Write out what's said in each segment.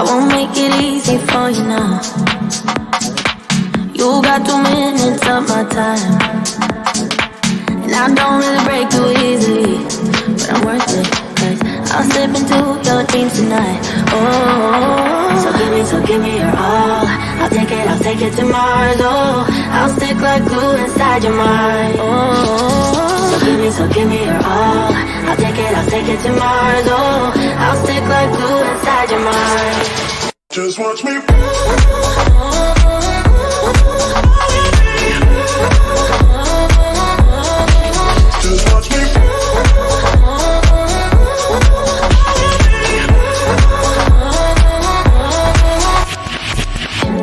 won't make it easy for you now. You got 2 minutes of my time, and I don't really break too easily, but I'm worth it, 'cause I'll slip into your dreams tonight. Oh, so give me your all. I'll take it to Mars. Oh, I'll stick like glue inside your mind. Oh, so give me your all. I'll take it to Mars. Oh, I'll stick like glue inside your mind. Just watch me. Just watch me.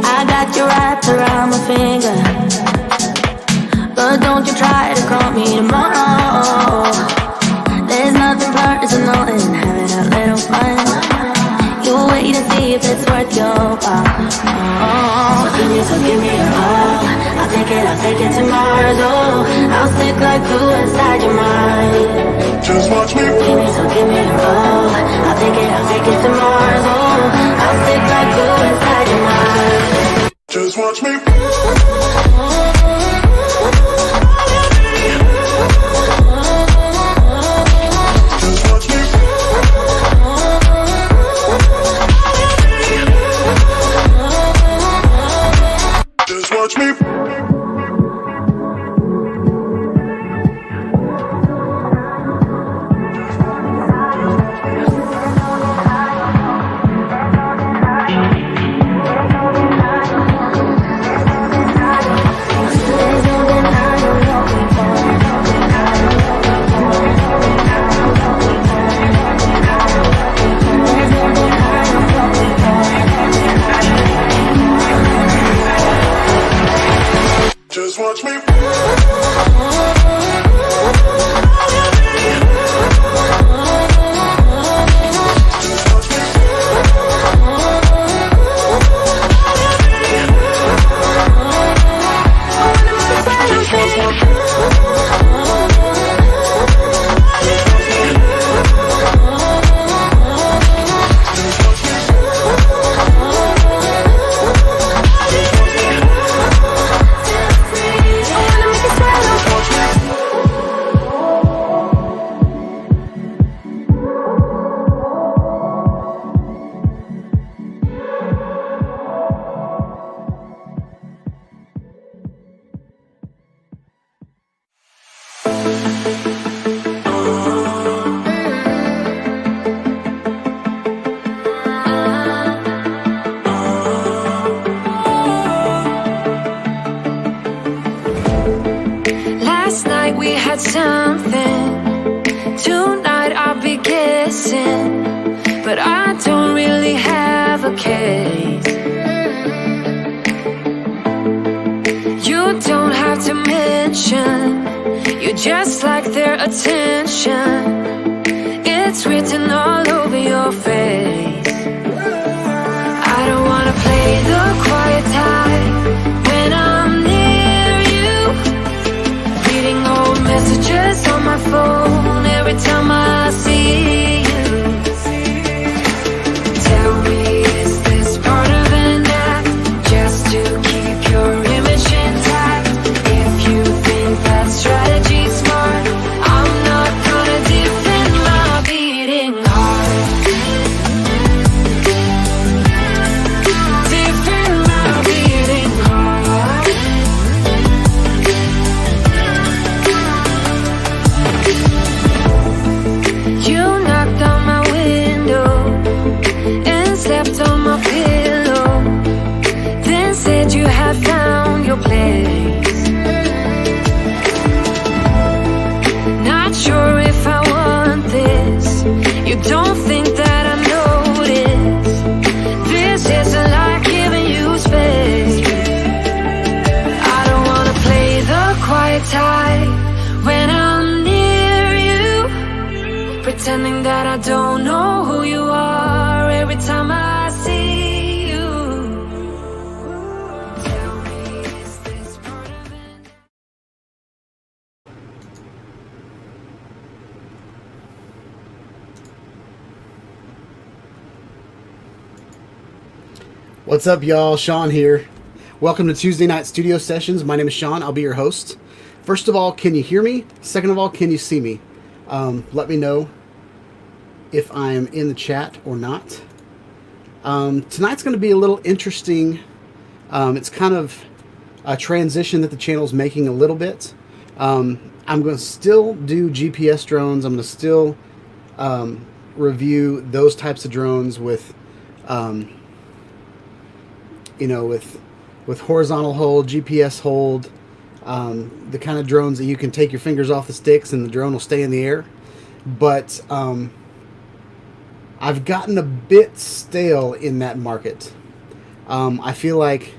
I got you wrapped around my finger, but don't you try to call me tomorrow. There's nothing personal in having a little fun. You wait and see if it's worth your while. Oh, so give me your all. I'll take it to Mars. Oh, I'll stick like glue inside your mind. Just watch me. So give me your all. I'll take it to Mars. Oh, I'll stick like glue inside your mind. Just watch me. Just watch me. Just watch me. Last night we had something. Tonight I'll be guessing, but I don't really have a case. You don't have to mention, you just like their attention. It's written all over your face. I don't wanna play the quiet type when I'm near you, reading old messages on my phone every time I see you. Tell me, is this part of an act, just to keep your image intact? If you think that strategy's smart, I'm not gonna defend my beating heart. Defend my beating heart. You knocked on my window and slept on my pillow, then said you had found your place. Not sure if I want this. You don't think that I notice? This isn't like giving you space. I don't wanna play the quiet type when I'm near you, pretending that I don't know who you are every time I see you. Tell me, is this part of it? What's up, y'all? Sean here. Welcome to Tuesday Night Studio Sessions. My name is Sean. I'll be your host. First of all, can you hear me? Second of all, can you see me? Let me know if I'm in the chat or not. Tonight's going to be a little interesting. It's kind of a transition that the channel's making a little bit. I'm going to still do GPS drones. I'm going to still review those types of drones with, with horizontal hold, GPS hold, the kind of drones that you can take your fingers off the sticks and the drone will stay in the air. But I've gotten a bit stale in that market. I feel like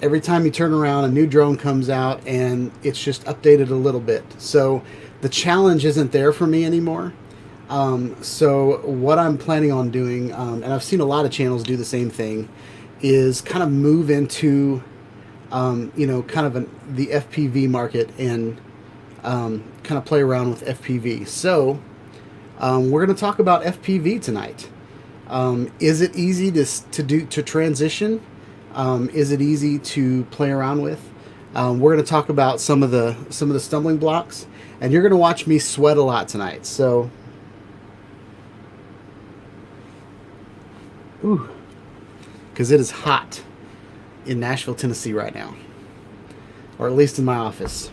every time you turn around, a new drone comes out and it's just updated a little bit. So the challenge isn't there for me anymore. So what I'm planning on doing, and I've seen a lot of channels do the same thing, is kind of move into, kind of the FPV market and kind of play around with FPV. So we're going to talk about FPV tonight. Is it easy to transition? Is it easy to play around with? We're going to talk about some of the stumbling blocks, and you're going to watch me sweat a lot tonight. So, because it is hot in Nashville, Tennessee right now, or at least in my office.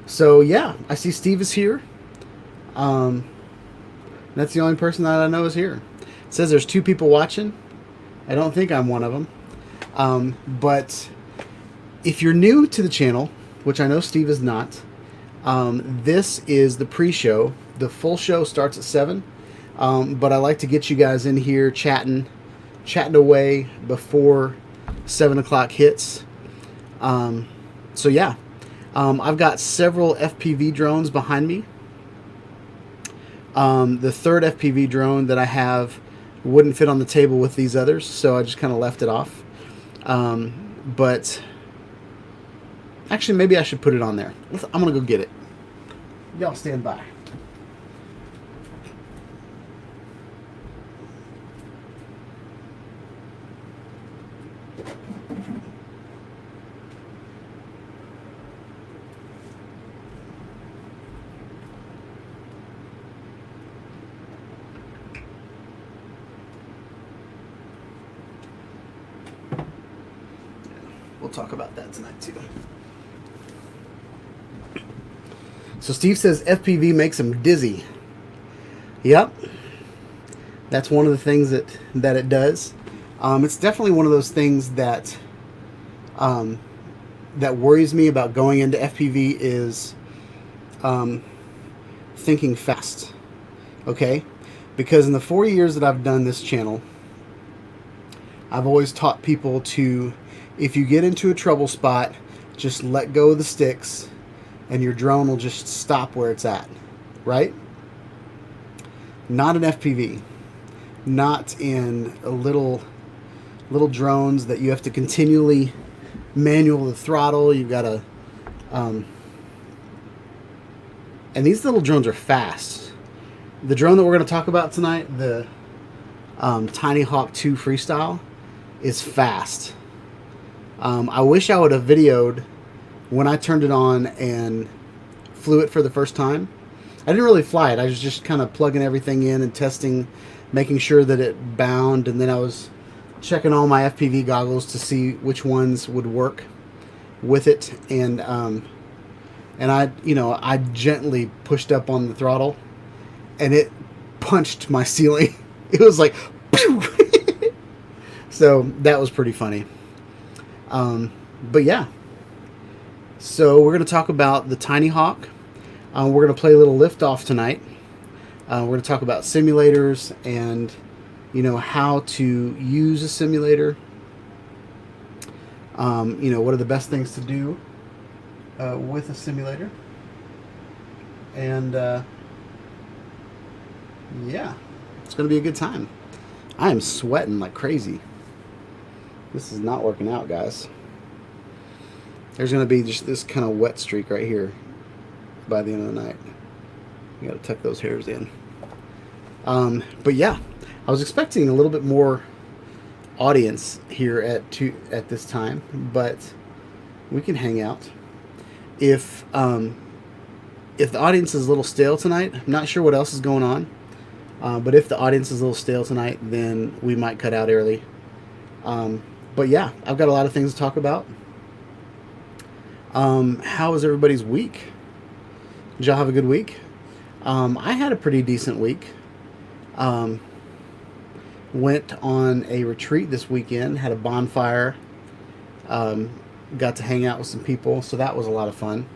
So yeah, I see Steve is here. That's the only person that I know is here. It says there's 2 people watching. I don't think I'm one of them. But if you're new to the channel, which I know Steve is not, this is the pre-show. The full show starts at 7. But I like to get you guys in here chatting away before 7 o'clock hits. So yeah, I've got several FPV drones behind me. The third FPV drone that I have wouldn't fit on the table with these others, so I just kind of left it off. But actually, maybe I should put it on there. I'm gonna go get it. Y'all stand by. We'll talk about that tonight too. So Steve says FPV makes him dizzy. Yep. That's one of the things that it does. It's definitely one of those things that that worries me about going into FPV is thinking fast. Okay? Because in the 4 years that I've done this channel, I've always taught people to, if you get into a trouble spot, just let go of the sticks and your drone will just stop where it's at, right? Not an FPV. Not in a little drones that you have to continually manual the throttle. You've got to... and these little drones are fast. The drone that we're going to talk about tonight, the Tiny Hawk 2 Freestyle, is fast. I wish I would have videoed when I turned it on and flew it for the first time. I didn't really fly it. I was just kind of plugging everything in and testing, making sure that it bound, and then I was checking all my FPV goggles to see which ones would work with it. And I gently pushed up on the throttle, and it punched my ceiling. It was like, so that was pretty funny. But yeah, so we're going to talk about the Tiny Hawk. We're going to play a little liftoff tonight. We're going to talk about simulators and, how to use a simulator. What are the best things to do with a simulator. And yeah, it's going to be a good time. I am sweating like crazy. This is not working out, guys. There's going to be just this kind of wet streak right here by the end of the night. You got to tuck those hairs in. But yeah, I was expecting a little bit more audience here at this time, but we can hang out. If the audience is a little stale tonight, I'm not sure what else is going on, but if the audience is a little stale tonight, then we might cut out early. But yeah, I've got a lot of things to talk about. How was everybody's week? Did y'all have a good week? I had a pretty decent week. Went on a retreat this weekend, had a bonfire, got to hang out with some people, so that was a lot of fun.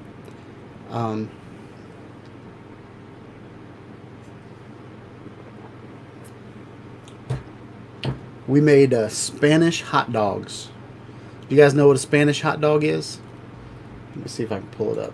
We made Spanish hot dogs. Do you guys know what a Spanish hot dog is? Let me see if I can pull it up.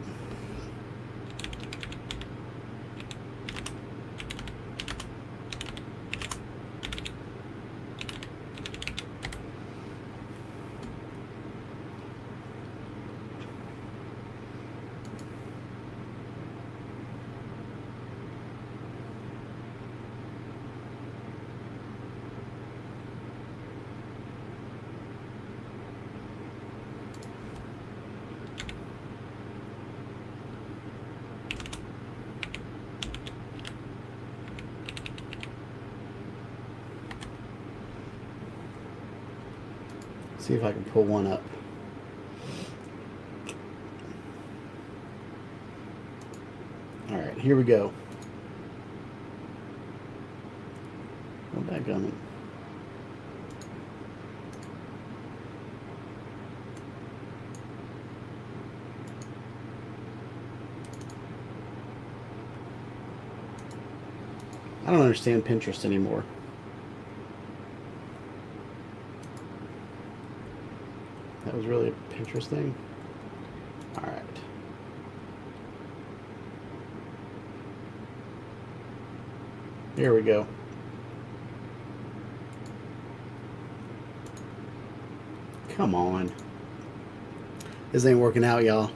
See if I can pull one up. All right, here we go. Go back on it. I don't understand Pinterest anymore. That was really a Pinterest thing. All right. Here we go. Come on. This ain't working out, y'all.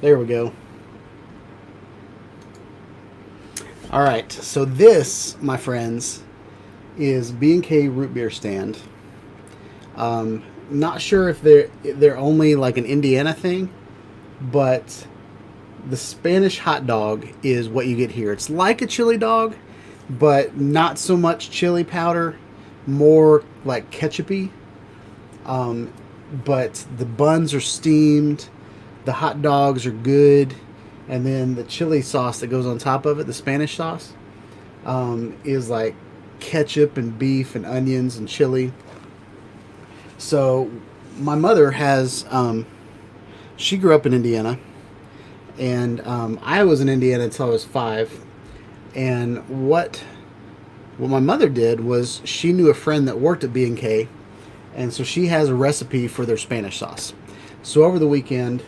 There we go. All right, so this, my friends, is B&K root beer stand. Not sure if they're only like an Indiana thing, but the Spanish hot dog is what you get here. It's like a chili dog, but not so much chili powder, more like ketchup-y. But the buns are steamed. The hot dogs are good, and then the chili sauce that goes on top of it, the Spanish sauce, is like ketchup and beef and onions and chili. So my mother has, she grew up in Indiana, and I was in Indiana until I was 5. And what my mother did was she knew a friend that worked at B&K, and so she has a recipe for their Spanish sauce. So over the weekend,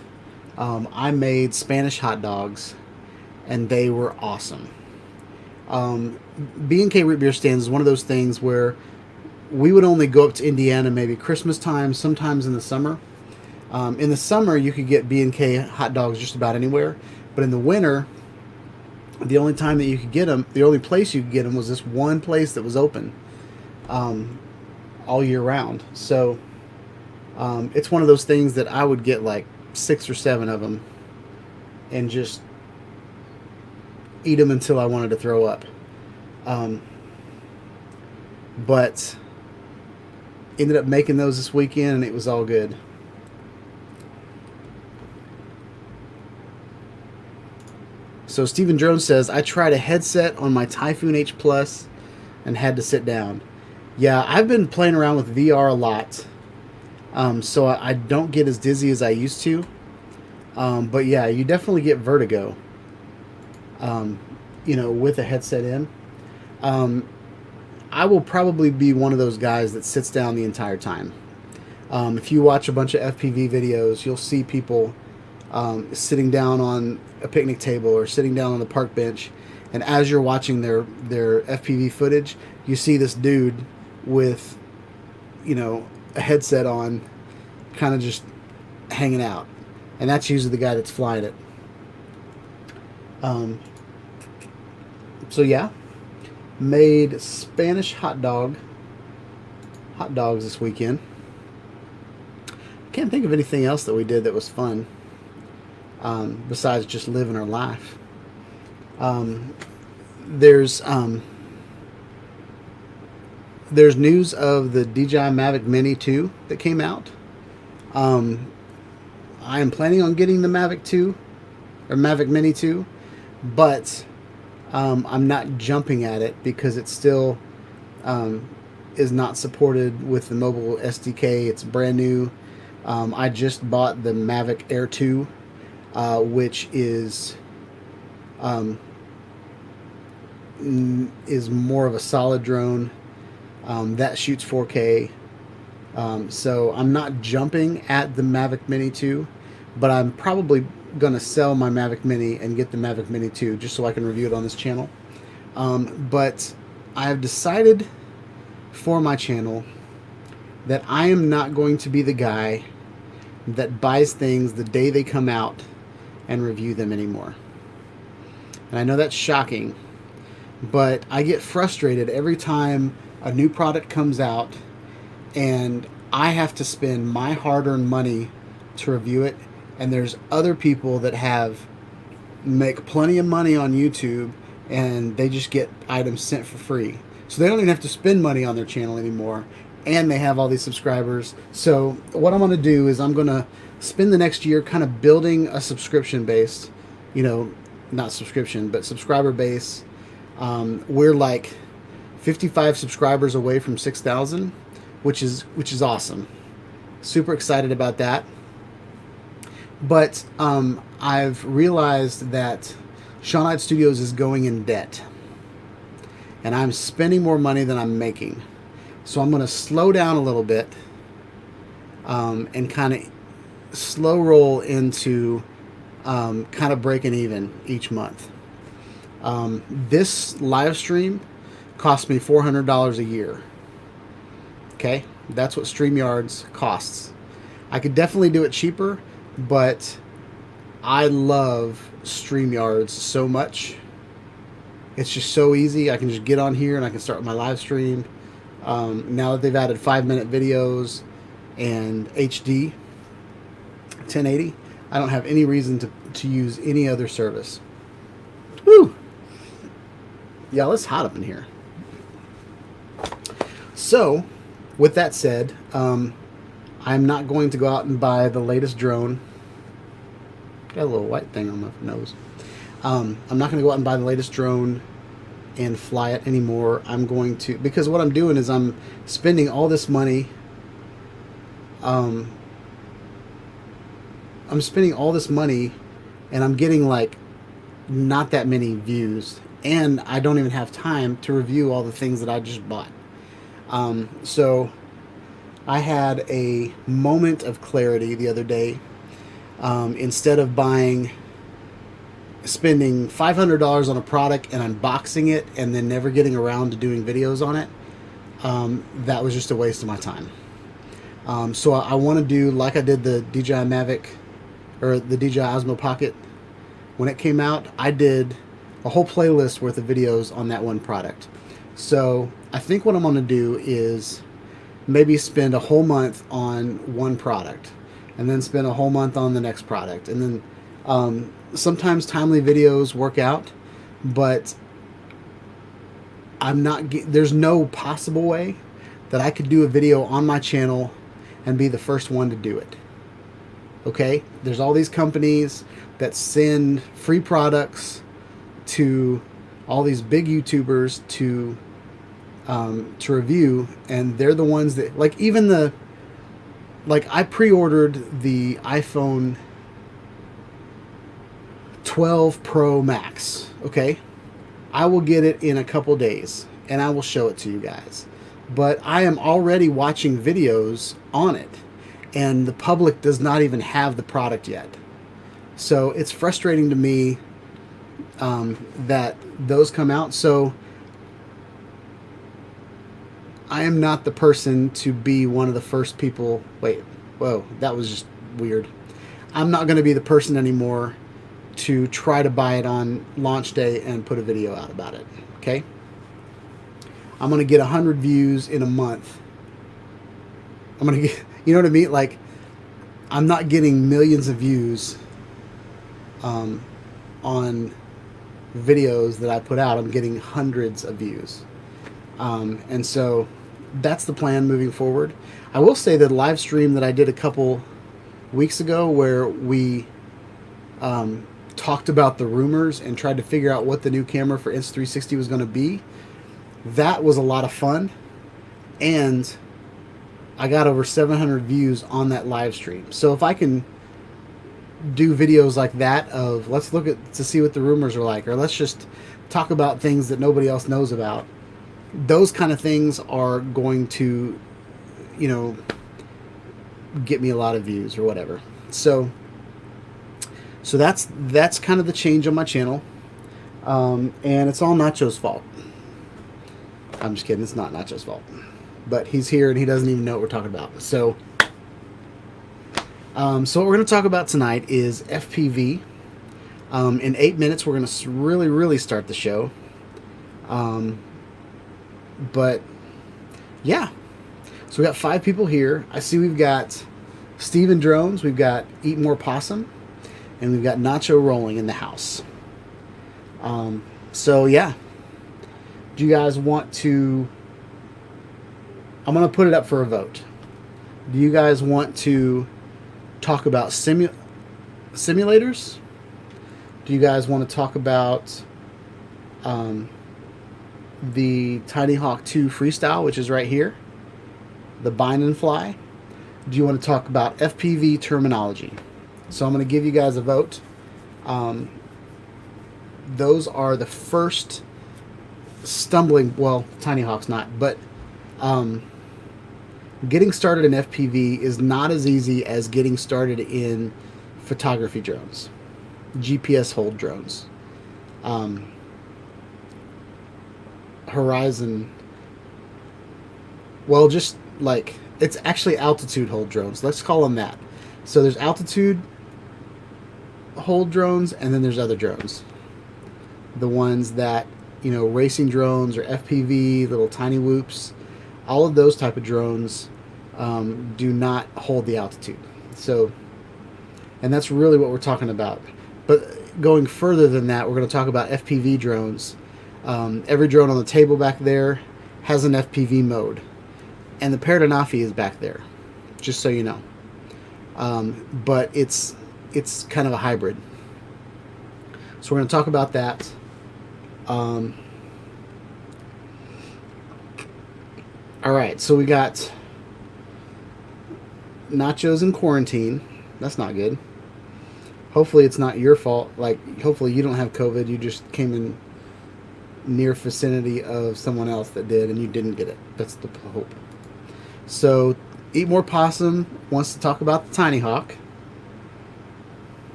I made Spanish hot dogs, and they were awesome. B&K root beer stands is one of those things where we would only go up to Indiana maybe Christmas time, sometimes in the summer. In the summer, you could get B&K hot dogs just about anywhere, but in the winter, the only time that you could get them, the only place you could get them was this one place that was open all year round. So it's one of those things that I would get like 6 or 7 of them and just eat them until I wanted to throw up. But ended up making those this weekend, and it was all good. So Stephen Jones says, I tried a headset on my Typhoon H Plus and had to sit down. Yeah, I've been playing around with VR a lot. So I don't get as dizzy as I used to. But yeah, you definitely get vertigo, with a headset in. I will probably be one of those guys that sits down the entire time. If you watch a bunch of FPV videos, you'll see people sitting down on a picnic table or sitting down on the park bench, and as you're watching their FPV footage, you see this dude with, you know, a headset on, kind of just hanging out, and that's usually the guy that's flying it. So yeah, made Spanish hot dogs this weekend. Can't think of anything else that we did that was fun, besides just living our life. There's news of the DJI Mavic Mini 2 that came out. I am planning on getting the Mavic 2 or Mavic Mini 2, but I'm not jumping at it because it still is not supported with the mobile SDK. It's brand new. I just bought the Mavic Air 2, which is more of a solid drone that shoots 4K. So I'm not jumping at the Mavic Mini 2, but I'm probably going to sell my Mavic Mini and get the Mavic Mini 2 just so I can review it on this channel. But I have decided for my channel that I am not going to be the guy that buys things the day they come out and review them anymore. And I know that's shocking, but I get frustrated every time a new product comes out and I have to spend my hard-earned money to review it, and there's other people that make plenty of money on YouTube and they just get items sent for free. So they don't even have to spend money on their channel anymore, and they have all these subscribers. So what I'm going to do is I'm going to spend the next year kind of building a subscription base, you know, not subscription, but subscriber base. We're like 55 subscribers away from 6,000, which is awesome. Super excited about that. But I've realized that Shawnite Studios is going in debt, and I'm spending more money than I'm making. So I'm going to slow down a little bit and kind of slow roll into kind of breaking even each month. This live stream cost me $400 a year. Okay, that's what StreamYards costs. I could definitely do it cheaper, but I love StreamYards so much. It's just so easy. I can just get on here and I can start my live stream. Now that they've added 5-minute videos and HD 1080, I don't have any reason to use any other service. Woo! Yeah, it's hot up in here. So, with that said, I'm not going to go out and buy the latest drone. Got a little white thing on my nose. I'm not going to go out and buy the latest drone and fly it anymore. I'm going to, because what I'm doing is I'm spending all this money. I'm spending all this money and I'm getting like not that many views, and I don't even have time to review all the things that I just bought. So I had a moment of clarity the other day. Instead of spending $500 on a product and unboxing it and then never getting around to doing videos on it, that was just a waste of my time. So I want to do like I did the DJI Mavic, or the DJI Osmo Pocket. When it came out, I did a whole playlist worth of videos on that one product. So I think what I'm going to do is maybe spend a whole month on one product, and then spend a whole month on the next product. And then sometimes timely videos work out, but there's no possible way that I could do a video on my channel and be the first one to do it. Okay? There's all these companies that send free products to all these big YouTubers to review, and they're the ones that, like, even I pre-ordered the iPhone 12 Pro Max, okay? I will get it in a couple days, and I will show it to you guys. But I am already watching videos on it, and the public does not even have the product yet. So it's frustrating to me that those come out. So I am not the person to be one of the first people. Wait, whoa, that was just weird. I'm not going to be the person anymore to try to buy it on launch day and put a video out about it. Okay? I'm going to get 100 views in a month. I'm going to get, you know what I mean? Like, I'm not getting millions of views on videos that I put out. I'm getting hundreds of views. And so that's the plan moving forward. I will say that live stream that I did a couple weeks ago where we talked about the rumors and tried to figure out what the new camera for Insta360 was going to be, that was a lot of fun. And I got over 700 views on that live stream. So if I can do videos like that of let's look at to see what the rumors are like, or let's just talk about things that nobody else knows about, those kind of things are going to, you know, get me a lot of views or whatever. So that's kind of the change on my channel, and it's all Nacho's fault. I'm just kidding. It's not Nacho's fault, but he's here and he doesn't even know what we're talking about. So what we're going to talk about tonight is FPV. In 8 minutes, we're going to really start the show. But yeah, so we got 5 people here. I see we've got Steven Drones, we've got Eat More Possum, and we've got Nacho Rolling in the house. So yeah, do you guys want to? I'm going to put it up for a vote. Do you guys want to talk about simulators? Do you guys want to talk about the Tiny Hawk 2 Freestyle, which is right here, the bind and fly? Do you want to talk about FPV terminology? So I'm going to give you guys a vote. Those are the first stumbling, well, Tiny Hawk's not, but getting started in FPV is not as easy as getting started in photography drones, GPS hold drones, horizon, well, just like, it's actually altitude hold drones. Let's call them that. So there's altitude hold drones, and then there's other drones. The ones that, you know, racing drones or FPV, little tiny whoops, all of those type of drones do not hold the altitude. So, and that's really what we're talking about. But going further than that, we're going to talk about FPV drones. Every drone on the table back there has an FPV mode. And the Paradanafi is back there, just so you know. But it's kind of a hybrid. So we're going to talk about that. All right, so we got Nachos in quarantine. That's not good. Hopefully it's not your fault. Like, hopefully you don't have COVID. You just came in near vicinity of someone else that did, and you didn't get it. That's the hope. So, Eat More Possum wants to talk about the Tiny Hawk.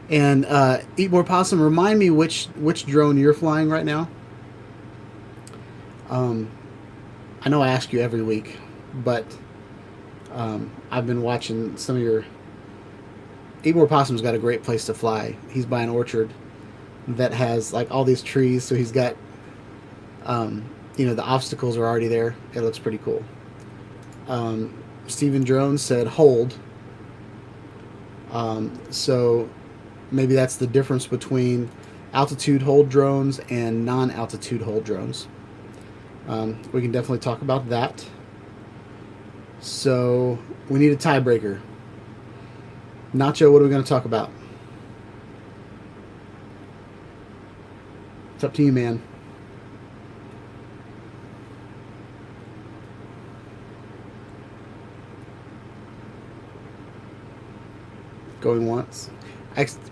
And Eat More Possum, remind me which drone you're flying right now. I know I ask you every week, but I've been watching some of your... Eat More Possum's got a great place to fly. He's by an orchard that has like all these trees, so he's got... you know, the obstacles are already there. It looks pretty cool. Steven Drones said hold. So maybe that's the difference between altitude hold drones and non-altitude hold drones. We can definitely talk about that. So we need a tiebreaker. Nacho, what are we going to talk about? It's up to you, man. Going once.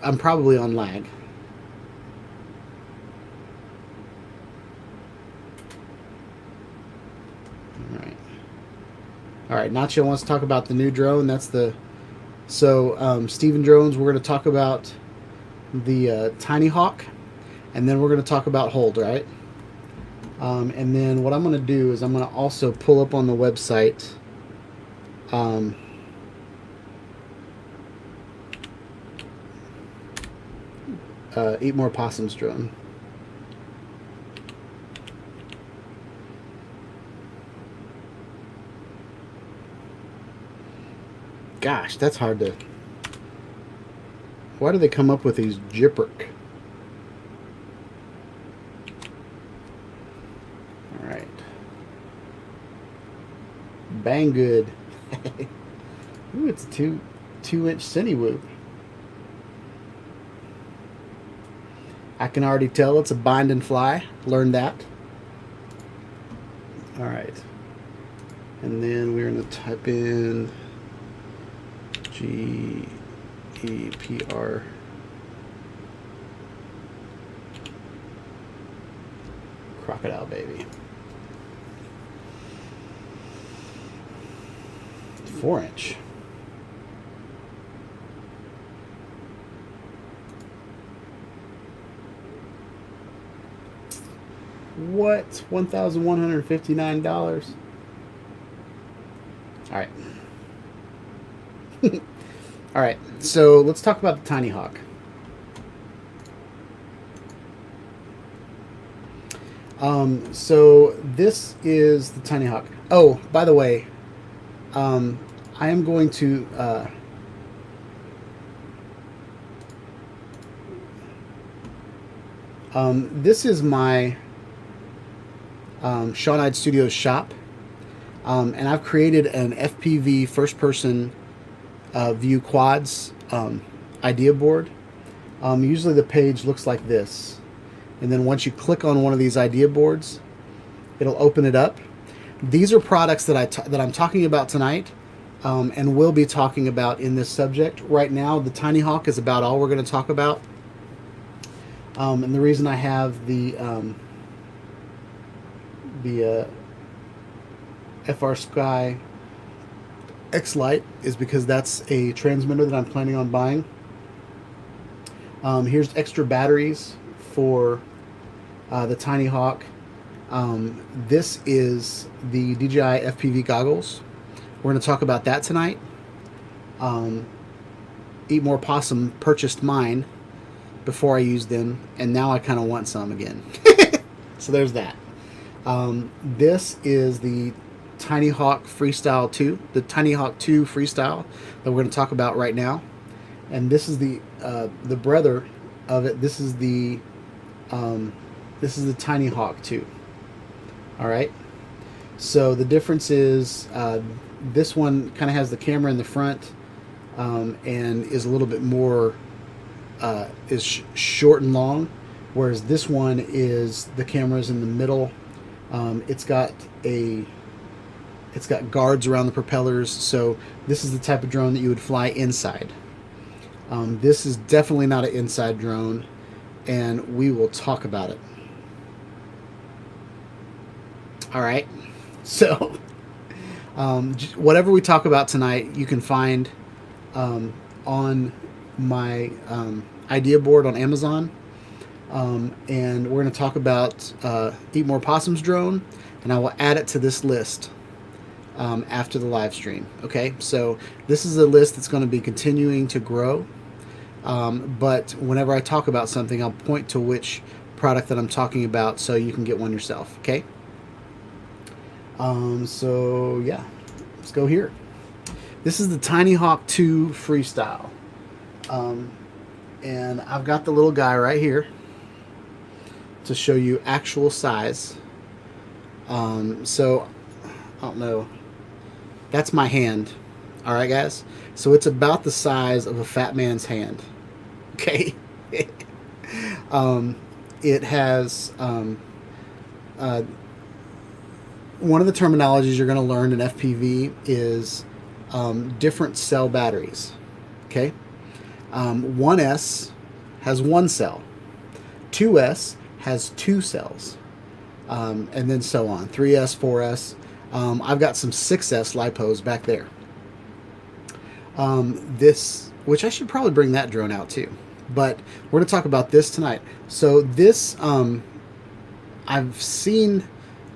I'm probably on lag. All right. All right, Nacho wants to talk about the new drone. That's the Steven Drones. We're going to talk about the Tiny Hawk, and then we're going to talk about Hold, right? And then what I'm going to do is I'm going to also pull up on the website Eat More Possums drone. Gosh, that's hard to... Why do they come up with these Jipperk? Alright. Bang good. Ooh, it's a 2-inch Cinewhoop. I can already tell it's a bind and fly. Learned that. Alright. And then we're going to type in GEPR. Crocodile baby. 4-inch. What? $1,159. All right. All right. So let's talk about the Tiny Hawk. So this is the Tiny Hawk. Oh, by the way, I am going to this is my Shawnide Studios shop, and I've created an FPV first-person view quads idea board. Usually the page looks like this, and then once you click on one of these idea boards, it'll open it up. These are products that I'm talking about tonight, and will be talking about in this subject. Right now, the Tiny Hawk is about all we're going to talk about, and the reason I have the FR Sky X Lite is because that's a transmitter that I'm planning on buying. Here's extra batteries for the Tiny Hawk. This is the DJI FPV goggles. We're going to talk about that tonight. Eat More Possum purchased mine before I used them, and now I kind of want some again. So there's that. This is the Tiny Hawk Freestyle 2, the Tiny Hawk 2 Freestyle that we're going to talk about right now. And this is the brother of it. This is the Tiny Hawk 2. All right. So the difference is this one kind of has the camera in the front and is a little bit more short and long, whereas this one is the camera's in the middle. It's got guards around the propellers, so this is the type of drone that you would fly inside. This is definitely not an inside drone, and we will talk about it. All right, so whatever we talk about tonight, you can find on my idea board on Amazon. And we're going to talk about Eat More Possums drone, and I will add it to this list after the live stream. Okay, so this is a list that's going to be continuing to grow, but whenever I talk about something, I'll point to which product that I'm talking about so you can get one yourself. Okay, so yeah, let's go here. This is the Tiny Hawk 2 Freestyle, and I've got the little guy right here to show you actual size. So I don't know, that's my hand. All right, guys, so it's about the size of a fat man's hand. Okay. It has one of the terminologies you're going to learn in FPV is different cell batteries. Okay. 1S has 1 cell, 2S has 2 cells, and then so on. 3S, 4S. I've got some 6S lipos back there. This, which I should probably bring that drone out too, but we're going to talk about this tonight. So this, I've seen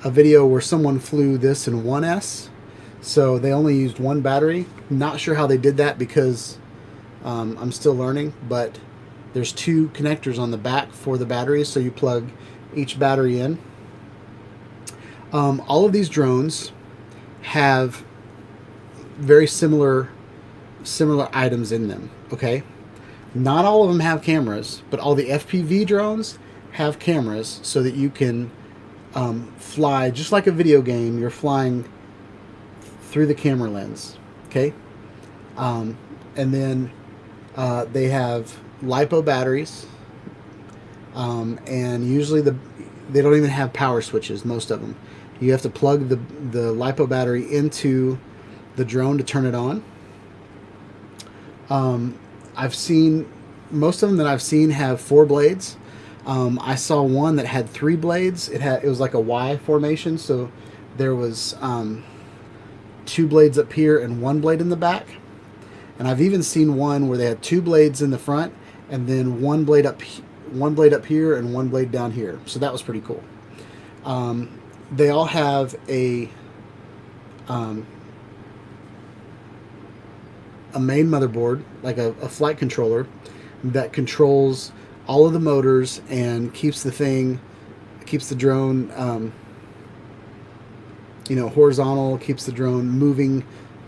a video where someone flew this in 1S, so they only used one battery. Not sure how they did that because I'm still learning, but there's 2 connectors on the back for the batteries, so you plug each battery in. All of these drones have very similar items in them, okay? Not all of them have cameras, but all the FPV drones have cameras so that you can fly just like a video game. You're flying through the camera lens, okay? And then they have LiPo batteries, and usually they don't even have power switches, most of them. You have to plug the LiPo battery into the drone to turn it on. I've seen, most of them that I've seen have 4 blades. I saw one that had 3 blades. It was like a Y formation, so there was 2 blades up here and 1 blade in the back. And I've even seen one where they had 2 blades in the front and then 1 blade up here and 1 blade down here. So that was pretty cool. They all have a main motherboard, like a flight controller that controls all of the motors and keeps the drone horizontal, keeps the drone moving.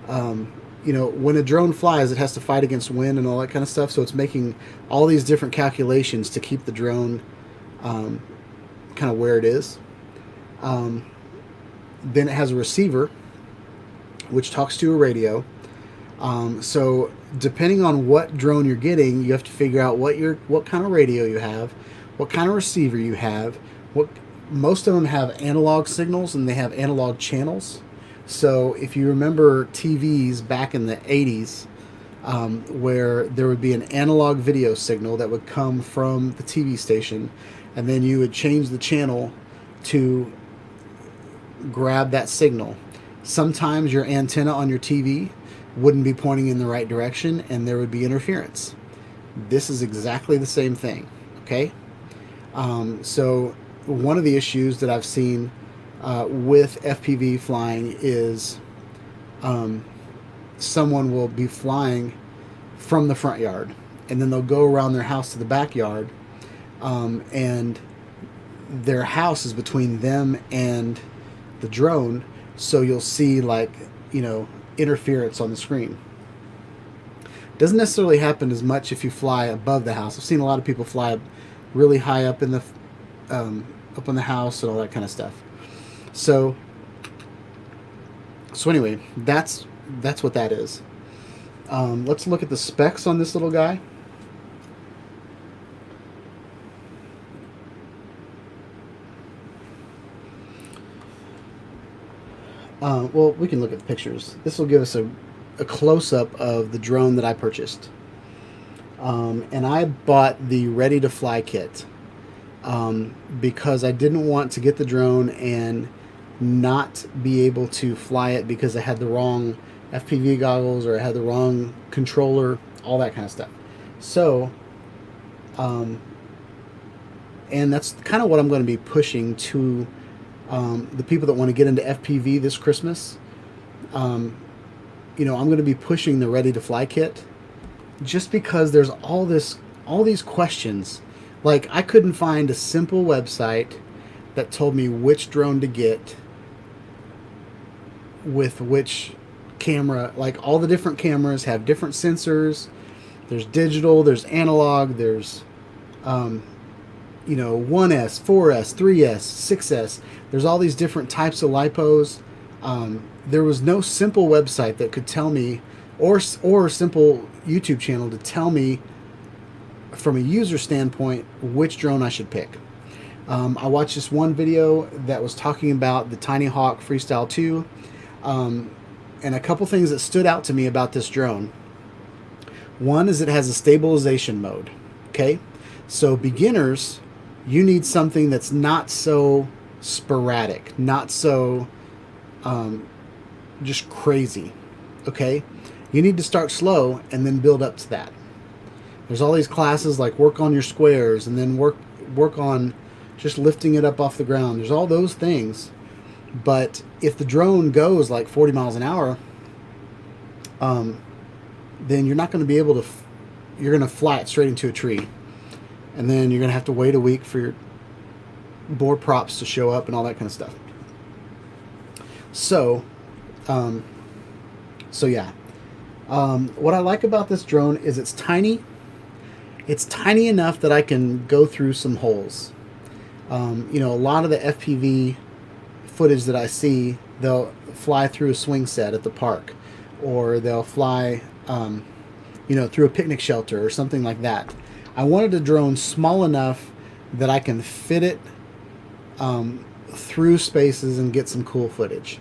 When a drone flies, it has to fight against wind and all that kind of stuff, so it's making all these different calculations to keep the drone kind of where it is. Then it has a receiver which talks to a radio. So depending on what drone you're getting, you have to figure out what kind of radio you have, what kind of receiver you have. Most of them have analog signals and they have analog channels. So if you remember TVs back in the 80s, where there would be an analog video signal that would come from the TV station, and then you would change the channel to grab that signal. Sometimes your antenna on your TV wouldn't be pointing in the right direction and there would be interference. This is exactly the same thing, okay? So one of the issues that I've seen with FPV flying is someone will be flying from the front yard and then they'll go around their house to the backyard, and their house is between them and the drone, so you'll see interference on the screen. Doesn't necessarily happen as much if you fly above the house. I've seen a lot of people fly really high up in the up on the house and all that kind of stuff. So anyway, that's what that is. Let's look at the specs on this little guy. Well, we can look at the pictures. This will give us a close-up of the drone that I purchased. And I bought the ready-to-fly kit because I didn't want to get the drone and not be able to fly it because I had the wrong FPV goggles or I had the wrong controller, all that kind of stuff. So, and that's kind of what I'm going to be pushing to the people that want to get into FPV this Christmas. I'm going to be pushing the Ready to Fly kit just because there's all these questions. Like, I couldn't find a simple website that told me which drone to get with which camera. Like, all the different cameras have different sensors. There's digital, there's analog, there's 1S, 4S, 3S, 6S. There's all these different types of lipos. There was no simple website that could tell me, or a simple YouTube channel to tell me from a user standpoint which drone I should pick. I watched this one video that was talking about the Tiny Hawk Freestyle 2, and a couple things that stood out to me about this drone. One is it has a stabilization mode. Okay, so beginners, you need something that's not so sporadic, not so just crazy. Okay, you need to start slow and then build up to that. There's all these classes like work on your squares and then work on just lifting it up off the ground. There's all those things, but if the drone goes like 40 miles an hour, then you're not going to be able to. You're going to fly it straight into a tree, and then you're going to have to wait a week for your board props to show up and all that kind of stuff. So, yeah. What I like about this drone is it's tiny. It's tiny enough that I can go through some holes. You know, a lot of the FPV footage that I see, they'll fly through a swing set at the park, or they'll fly, you know, through a picnic shelter or something like that. I wanted a drone small enough that I can fit it through spaces and get some cool footage.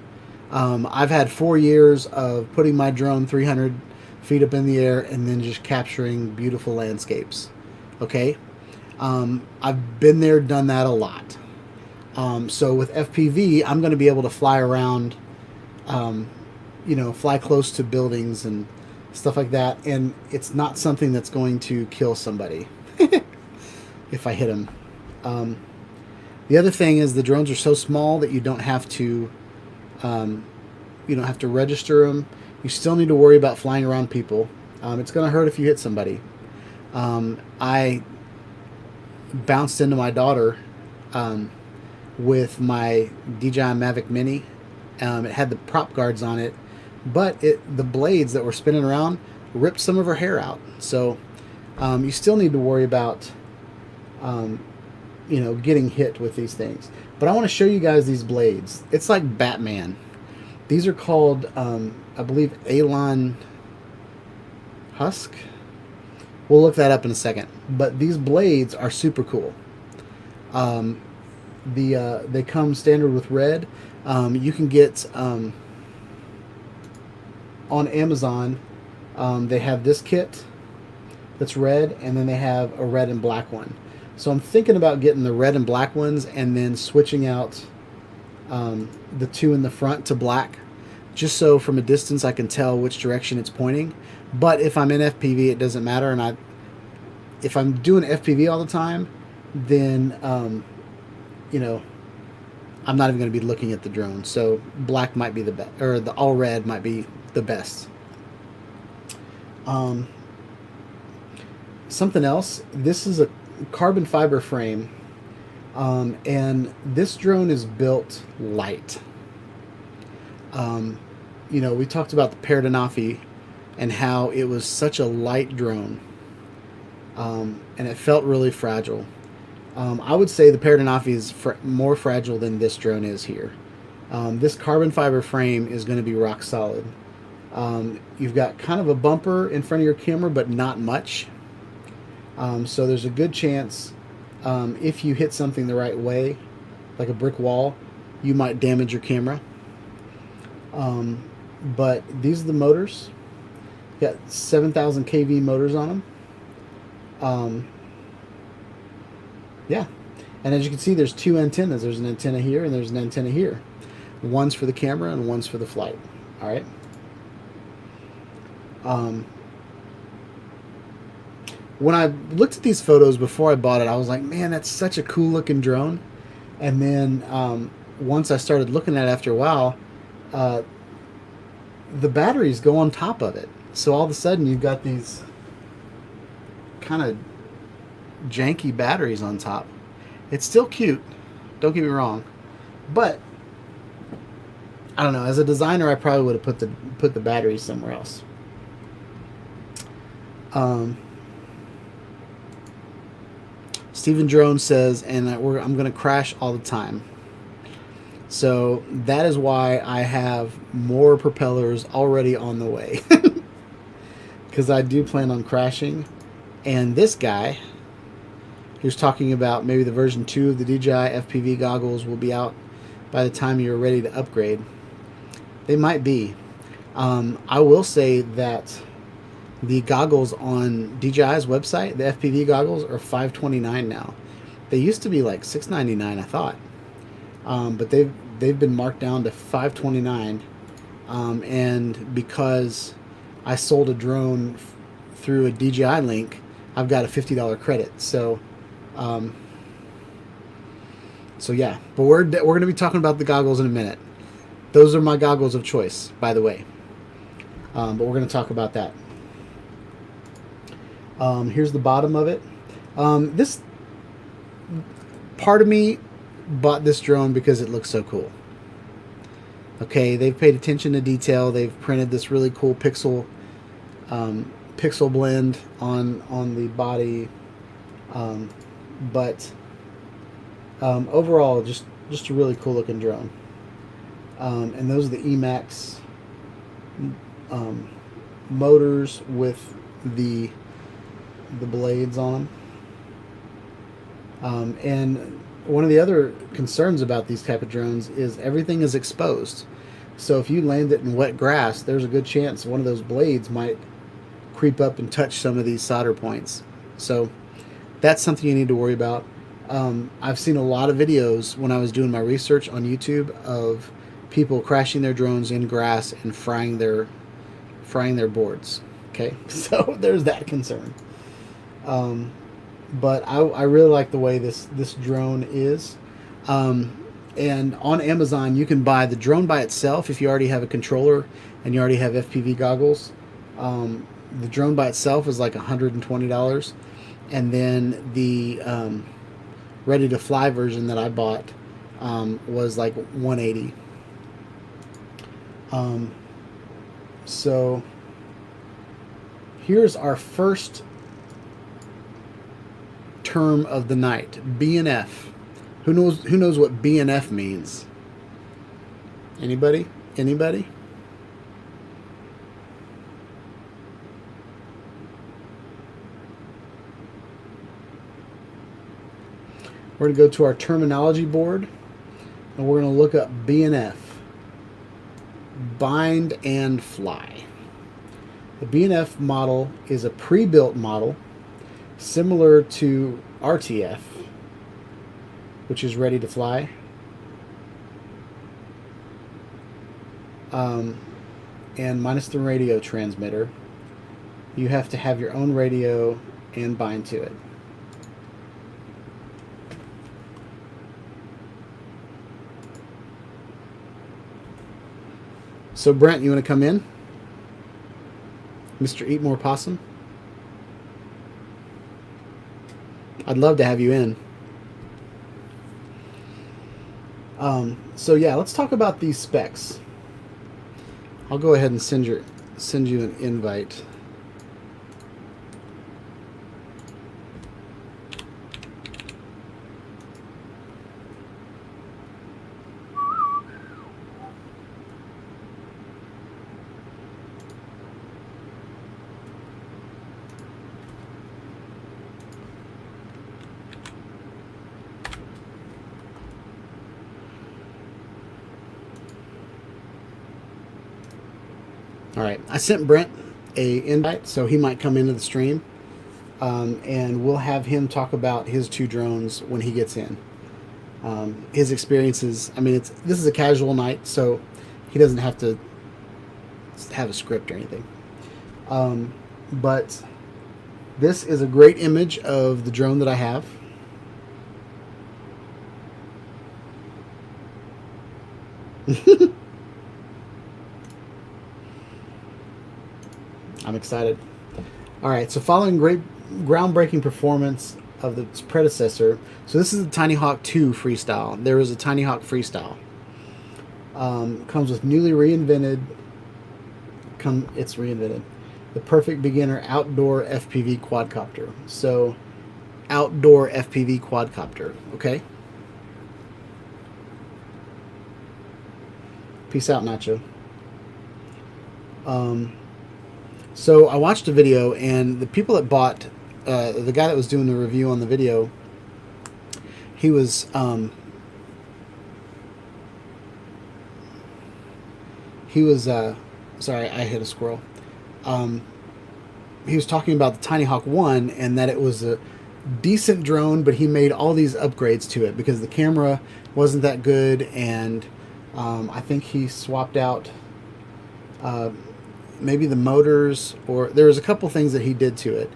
I've had 4 years of putting my drone 300 feet up in the air and then just capturing beautiful landscapes. Okay, I've been there, done that a lot. So with FPV, I'm going to be able to fly around, you know, fly close to buildings and stuff like that, and it's not something that's going to kill somebody if I hit them. The other thing is the drones are so small that you don't have to register them. You still need to worry about flying around people. It's going to hurt if you hit somebody. I bounced into my daughter with my DJI Mavic Mini. It had the prop guards on it, but the blades that were spinning around ripped some of her hair out. So you still need to worry about you know, getting hit with these things. But I want to show you guys these blades. It's like Batman. These are called, I believe, Alon Husk. We'll look that up in a second. But these blades are super cool. They come standard with red. You can get on Amazon. They have this kit that's red, and then they have a red and black one. So I'm thinking about getting the red and black ones and then switching out the two in the front to black, just so from a distance I can tell which direction it's pointing. But if I'm in FPV, it doesn't matter. And if I'm doing FPV all the time, then you know, I'm not even going to be looking at the drone. So black might be the best, or the all red might be the best. Something else. This is a carbon fiber frame, and this drone is built light. You know, we talked about the Paradanafi and how it was such a light drone, and it felt really fragile. I would say the Paradanafi is more fragile than this drone is here. This carbon fiber frame is going to be rock solid. You've got kind of a bumper in front of your camera, but not much. So there's a good chance if you hit something the right way, like a brick wall, you might damage your camera. But these are the motors. Got 7,000 kV motors on them. Yeah, and as you can see, there's two antennas. There's an antenna here and there's an antenna here. One's for the camera and one's for the flight. All right. When I looked at these photos before I bought it, I was like, man, that's such a cool looking drone. And then once I started looking at it after a while, the batteries go on top of it. So all of a sudden you've got these kind of janky batteries on top. It's still cute, don't get me wrong, but I don't know, as a designer I probably would have put the batteries somewhere else. Stephen Drone says, and I'm going to crash all the time. So that is why I have more propellers already on the way. Because I do plan on crashing. And this guy, who's talking about maybe the version 2 of the DJI FPV goggles will be out by the time you're ready to upgrade. They might be. I will say that the goggles on DJI's website, the FPV goggles, are $529 now. They used to be like $699, I thought. but they've been marked down to $529, and because I sold a drone through a DJI link, I've got a $50 credit. So yeah, but we're going to be talking about the goggles in a minute. Those are my goggles of choice, by the way. But we're going to talk about that. Here's the bottom of it. This part of me bought this drone because it looks so cool. Okay, they've paid attention to detail. They've printed this really cool pixel blend on the body, but overall, just a really cool looking drone. And those are the Emax motors with the blades on them. And one of the other concerns about these type of drones is everything is exposed. So if you land it in wet grass, there's a good chance one of those blades might creep up and touch some of these solder points. So that's something you need to worry about. I've seen a lot of videos when I was doing my research on YouTube of people crashing their drones in grass and frying their boards. Okay, so there's that concern. But I really like the way this drone is. And on Amazon, you can buy the drone by itself if you already have a controller and you already have FPV goggles. The drone by itself is like $120, and then the ready to fly version that I bought was like $180. So here's our first term of the night, BNF. Who knows what BNF means? Anybody? We're going to go to our terminology board and we're going to look up BNF. Bind and fly. The BNF model is a pre-built model similar to RTF, which is ready to fly. And minus the radio transmitter, you have to have your own radio and bind to it. So Brent, you want to come in? Mr. Eat More Possum? I'd love to have you in. So yeah, let's talk about these specs. I'll go ahead and send you an invite. All right, I sent Brent a invite, so he might come into the stream, and we'll have him talk about his two drones when he gets in. His experiences. I mean, this is a casual night, so he doesn't have to have a script or anything. But this is a great image of the drone that I have. I'm excited. All right, so following great groundbreaking performance of its predecessor, so this is the Tiny Hawk 2 Freestyle. There is a Tiny Hawk Freestyle. Comes with newly reinvented. It's reinvented. The perfect beginner outdoor FPV quadcopter. So, outdoor FPV quadcopter. Okay. Peace out, Nacho. So I watched a video, and the people that bought, the guy that was doing the review on the video, he was, sorry, I hit a squirrel. He was talking about the Tiny Hawk 1 and that it was a decent drone, but he made all these upgrades to it because the camera wasn't that good, and I think he swapped out maybe the motors, or there was a couple things that he did to it.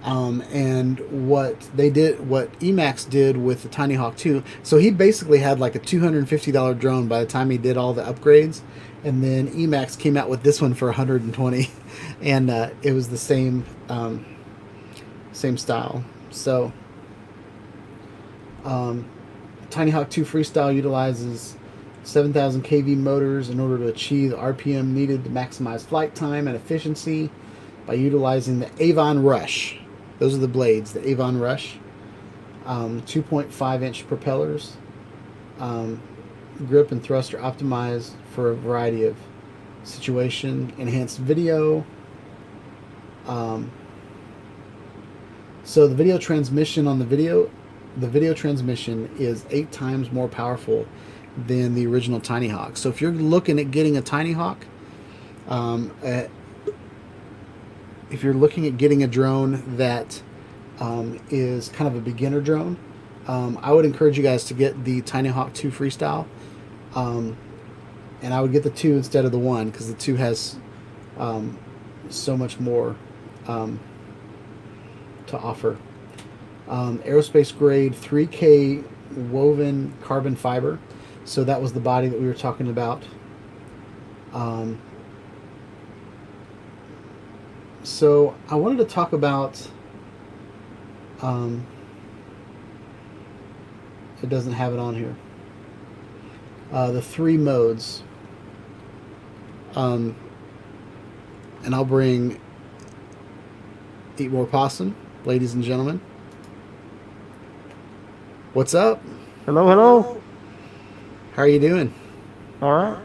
And what Emax did with the Tiny Hawk 2, so he basically had like a $250 drone by the time he did all the upgrades, and then Emax came out with this one for 120, and it was the same style. So Tiny Hawk 2 Freestyle utilizes 7,000 kV motors in order to achieve the RPM needed to maximize flight time and efficiency by utilizing the Avon Rush. Those are the blades, the Avon Rush. 2.5 inch propellers. Grip and thrust are optimized for a variety of situation. Enhanced video. So the video transmission on the video transmission is 8 times more powerful than the original Tiny Hawk. So if you're looking at getting a Tiny Hawk, if you're looking at getting a drone that is kind of a beginner drone, I would encourage you guys to get the Tiny Hawk 2 Freestyle, and I would get the 2 instead of the 1, because the 2 has so much more to offer. Aerospace grade 3K woven carbon fiber. So that was the body that we were talking about. So I wanted to talk about, it doesn't have it on here, the 3 modes. And I'll bring Eat More Possum, ladies and gentlemen. What's up? Hello, hello. How are you doing? All right.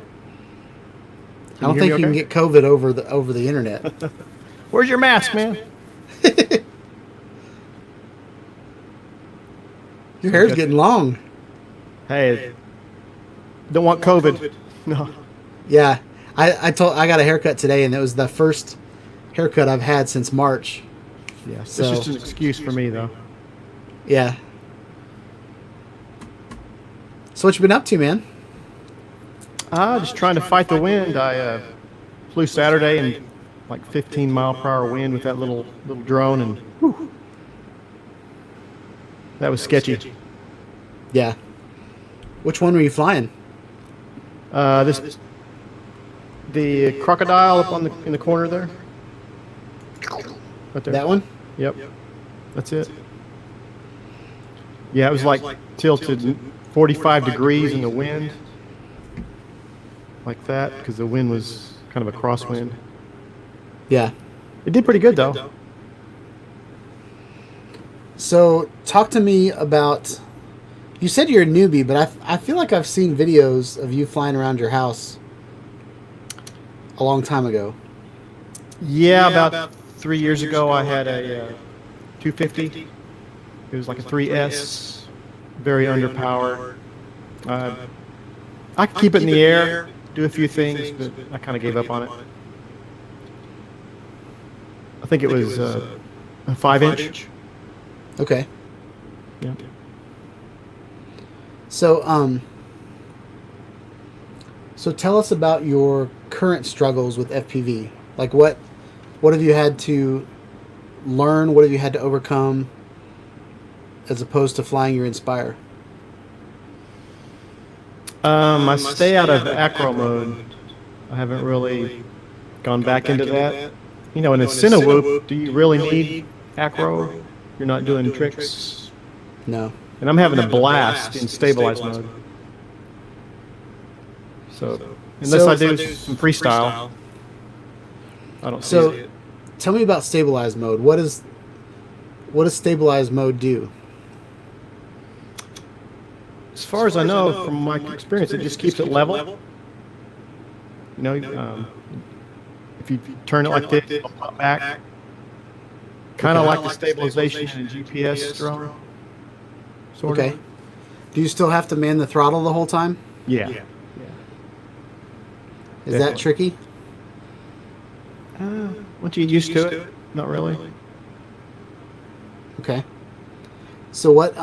I don't think you can get COVID over the internet. Where's your mask, man? Your hair's getting long. Hey, don't want COVID. No. Yeah, I got a haircut today, and it was the first haircut I've had since March. Yeah, it's So- just an excuse for me, though. Yeah. So what you been up to, man? Just trying to fight the wind. I flew Saturday and like 15-mile-per-hour wind with that little drone, and whew, that was sketchy. Yeah. Which one were you flying? The crocodile up in the corner there. Right there. That one? Yep. That's it. Yeah, it was like tilted 45 degrees in the wind. Like that, because the wind was kind of a crosswind. Yeah. It did pretty good, though. So talk to me about. You said you're a newbie, but I feel like I've seen videos of you flying around your house a long time ago. Yeah, about 3 years ago, I had a 250. It was like a 3S, very underpowered. I could keep it in the air, do a few things, but I kind of gave up on it. I think it was a 5-inch. Okay. Yeah. So so tell us about your current struggles with FPV. Like what have you had to learn? What have you had to overcome as opposed to flying your Inspire? I stay out of acro mode. I haven't really gone back into that. You know, in a Cinewhoop, do you really need acro? You're not doing tricks. No. And I'm having a blast in stabilized mode. So, unless I do some freestyle, I don't see it. Tell me about stabilized mode. What does stabilized mode do? As far as I know, from my experience, it just keeps it level. You know, if you turn it like this, it'll pop back. Kind of like the stabilization in a GPS drone. Sort Okay. of. Do you still have to man the throttle the whole time? Yeah. Is Definitely. that tricky? Once you get used to it, not really. Okay. So what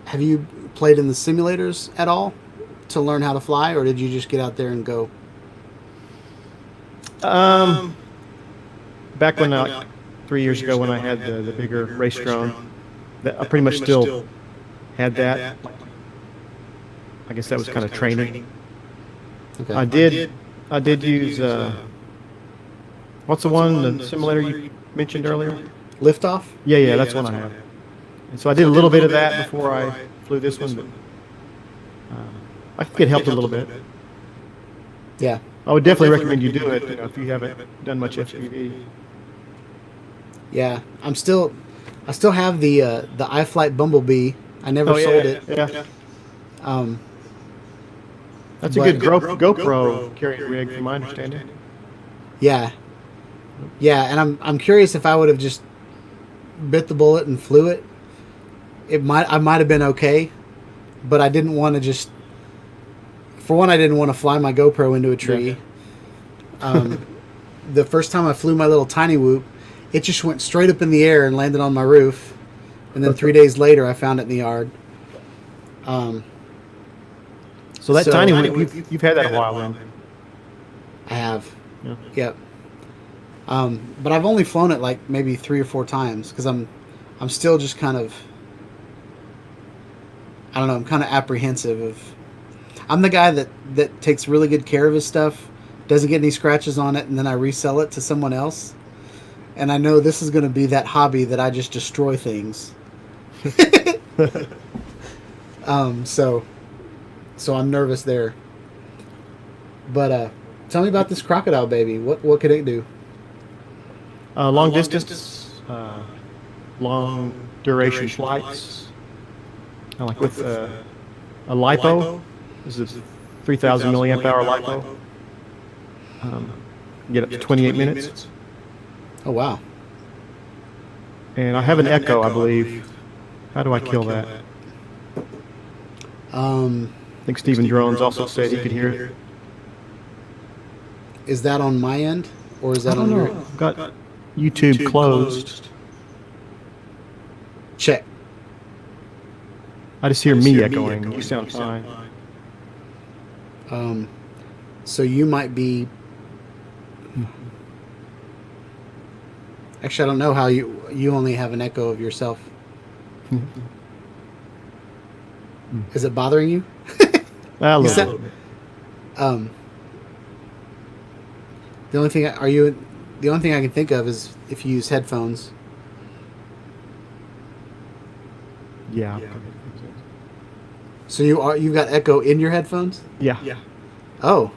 have you played in the simulators at all to learn how to fly, or did you just get out there and go? Back when 3 years ago when I had the bigger race drone, I pretty much still had that. I guess that was kind of training. Okay. I did use what's the one, the simulator you mentioned earlier? Liftoff? Yeah, that's one I have. And so I did a little bit of that before I flew this one, but I think it helped a little bit. Yeah. I would definitely recommend you do it, if you haven't done much FPV. Yeah. I still have the iFlight Bumblebee. I never sold it. Yeah. That's a good GoPro carrying rig, from my understanding. Yeah. Yeah, and I'm curious if I would have just bit the bullet and flew it. I might have been okay, but I didn't want to just. For one, I didn't want to fly my GoPro into a tree. Yeah. The first time I flew my little tiny whoop, it just went straight up in the air and landed on my roof. And then 3 days later, I found it in the yard. So that tiny whoop, you've had that a while then. I have. Yeah. Yep. But I've only flown it like maybe 3 or 4 times because I'm still just kind of. I don't know. I'm kind of apprehensive of. I'm the guy that takes really good care of his stuff, doesn't get any scratches on it, and then I resell it to someone else. And I know this is going to be that hobby that I just destroy things. So I'm nervous there. But tell me about this crocodile baby. What could it do? Long distance, long duration flights, like with a LiPo. This is a 3,000 milliamp hour LiPo. Get up to 28 minutes. Oh, wow. And I have an Echo, I believe. How do I kill that? I think Steven Drones also said he could hear it. Is that on my end, or is that on your? I've got YouTube closed. Check. I just hear me echoing. You sound fine. So you might be. Actually, I don't know how you only have an echo of yourself. Is it bothering you? A little bit. The only thing I can think of is if you use headphones. Yeah. So you've got echo in your headphones? Yeah. Oh.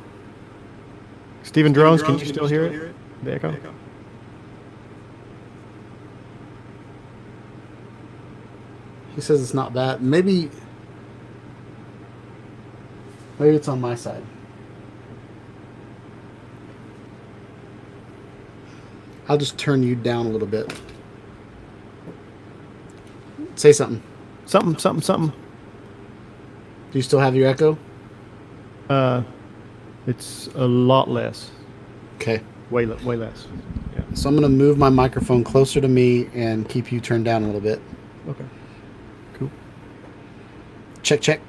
Steven Drones, can you still hear it? The echo? He says it's not bad. Maybe it's on my side. I'll just turn you down a little bit. Say something. Something. Do you still have your echo? It's a lot less. Okay. Way less. Yeah. So I'm going to move my microphone closer to me and keep you turned down a little bit. Okay. Cool. Check.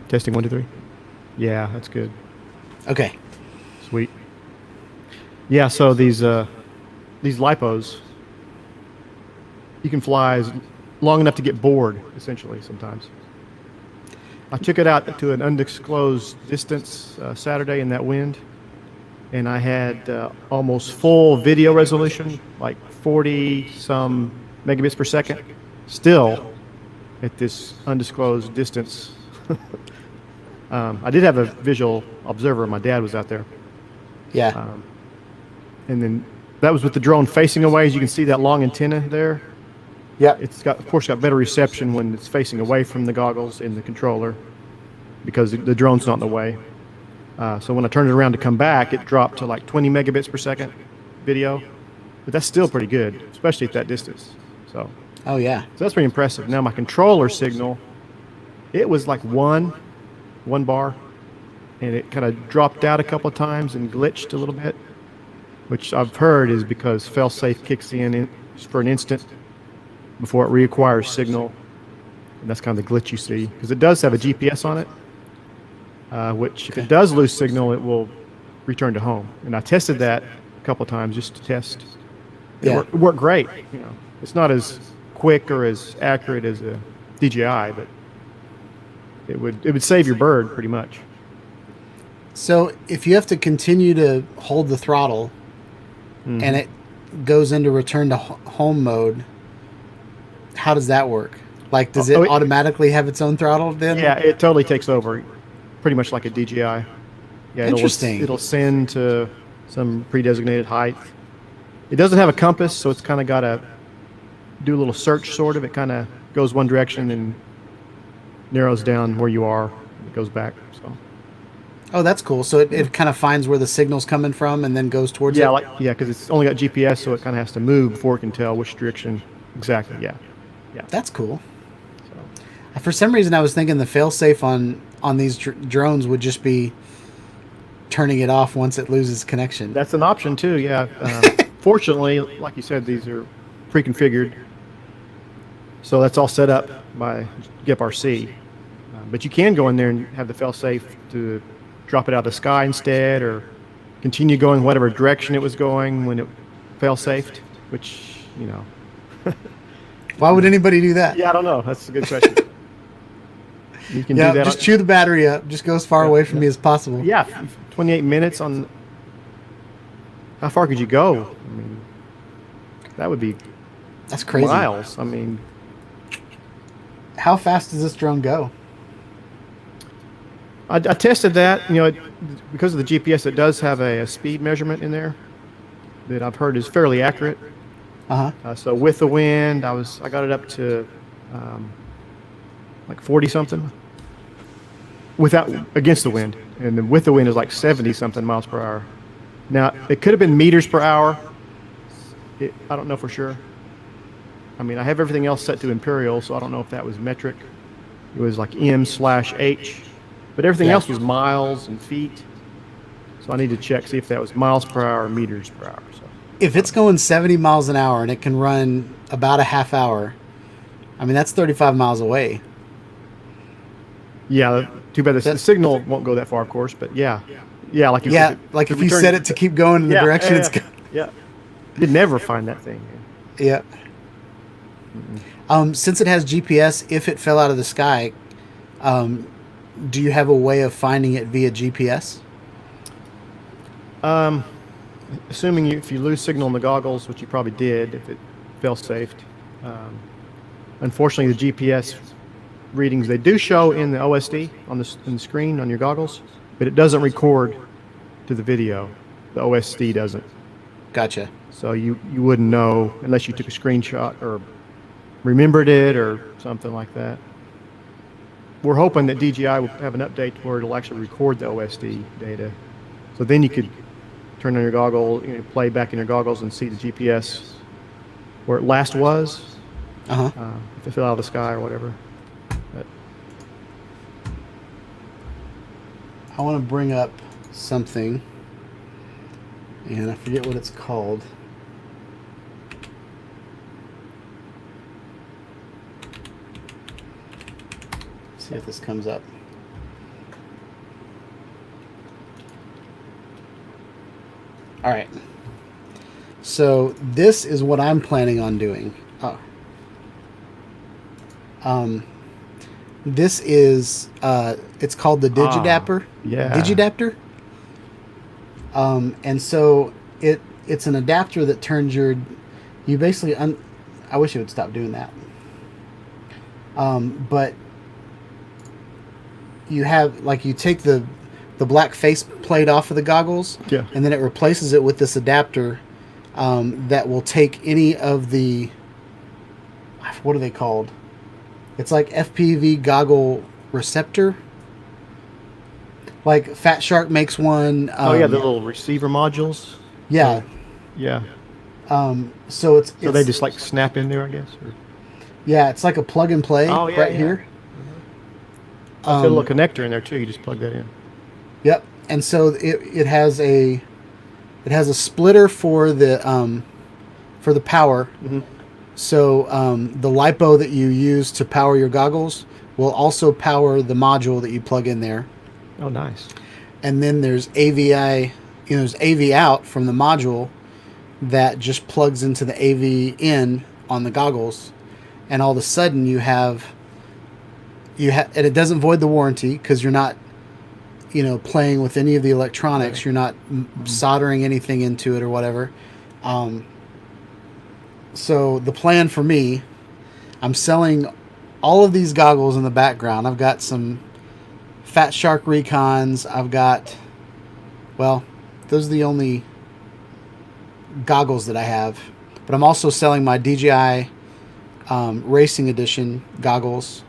Testing 1, 2, 3. Yeah, that's good. Okay. Sweet. Yeah, so these LiPos, you can fly long enough to get bored, essentially, sometimes. I took it out to an undisclosed distance Saturday in that wind, and I had almost full video resolution, like 40-some megabits per second, still at this undisclosed distance. I did have a visual observer. My dad was out there. Yeah. And then that was with the drone facing away. As you can see that long antenna there. Yeah. It's got, of course, got better reception when it's facing away from the goggles in the controller because the drone's not in the way. So when I turned it around to come back, it dropped to like 20 megabits per second video. But that's still pretty good, especially at that distance. So. Oh, yeah. So that's pretty impressive. Now my controller signal, it was like one bar, and it kind of dropped out a couple of times and glitched a little bit, which I've heard is because failsafe kicks in for an instant before it reacquires signal. And that's kind of the glitch you see, because it does have a GPS on it, which if it does lose signal, it will return to home. And I tested that a couple of times just to test. It worked great. You know, it's not as quick or as accurate as a DJI, but it would save your bird pretty much. So if you have to continue to hold the throttle and it goes into return to home mode, how does that work? Like, does it automatically have its own throttle then? Yeah, it totally takes over, pretty much like a DJI. Yeah, Interesting. It'll send to some pre-designated height. It doesn't have a compass, so it's kind of got to do a little search, sort of. It kind of goes one direction and narrows down where you are. It goes back. So. Oh, that's cool. So it kind of finds where the signal's coming from and then goes towards it? Because it's only got GPS, so it kind of has to move before it can tell which direction exactly. Yeah. That's cool. So. For some reason, I was thinking the fail-safe on these drones would just be turning it off once it loses connection. That's an option, too, yeah. Fortunately, like you said, these are pre-configured. So that's all set up by GEP-RC. But you can go in there and have the fail-safe to drop it out of the sky instead, or continue going whatever direction it was going when it fail-safed, which, you know. Why would anybody do that? Yeah, I don't know. That's a good question. You can do that. Just chew the battery up. Just go as far away from me as possible. Yeah, 28 minutes on. How far could you go? I mean, that would be. That's crazy. Miles. I mean, how fast does this drone go? I tested that. You know, because of the GPS, it does have a speed measurement in there that I've heard is fairly accurate. So with the wind, I got it up to like 40 something. Against the wind, and then with the wind is like 70 something miles per hour. Now it could have been meters per hour. I don't know for sure. I mean, I have everything else set to imperial, so I don't know if that was metric. It was like M/H, but everything else was miles and feet. So I need to check, see if that was miles per hour or meters per hour. So if it's going 70 miles an hour and it can run about a half hour, I mean, that's 35 miles away. Yeah, too bad the signal won't go that far, of course, but yeah. Like if you set it to keep going in the direction it's going. Yeah. You'd never find that thing. Yeah. Since it has GPS, if it fell out of the sky, do you have a way of finding it via GPS? Assuming if you lose signal in the goggles, which you probably did if it fell safe. Unfortunately, the GPS readings, they do show in the OSD on the screen on your goggles, but it doesn't record to the video. The OSD doesn't. Gotcha. So you wouldn't know unless you took a screenshot or remembered it or something like that. We're hoping that DJI will have an update where it'll actually record the OSD data. So then you could turn on your goggle, play back in your goggles and see the GPS where it last was. If it fell out of the sky or whatever. But I want to bring up something, and I forget what it's called. See if this comes up. All right. So this is what I'm planning on doing. This is it's called the Digidapper. Digidapter. And so it's an adapter that turns you basically I wish it would stop doing that. But you have, like, you take the black face plate off of the goggles, and then it replaces it with this adapter that will take any of the, what are they called? It's like FPV goggle receptor. Like Fat Shark makes one. The little receiver modules. Yeah. Yeah. So they just like snap in there, I guess. Or? Yeah, it's like a plug and play here. There's a little connector in there too. You just plug that in. Yep. And so it has a splitter for the power. So the LiPo that you use to power your goggles will also power the module that you plug in there. Oh, nice. And then there's AVI, there's AV out from the module that just plugs into the AV in on the goggles, and all of a sudden you have, and it doesn't void the warranty because you're not, playing with any of the electronics. You're not soldering anything into it or whatever. So the plan for me, I'm selling all of these goggles in the background. I've got some Fat Shark Recons. I've got, well, those are the only goggles that I have. But I'm also selling my DJI Racing Edition goggles.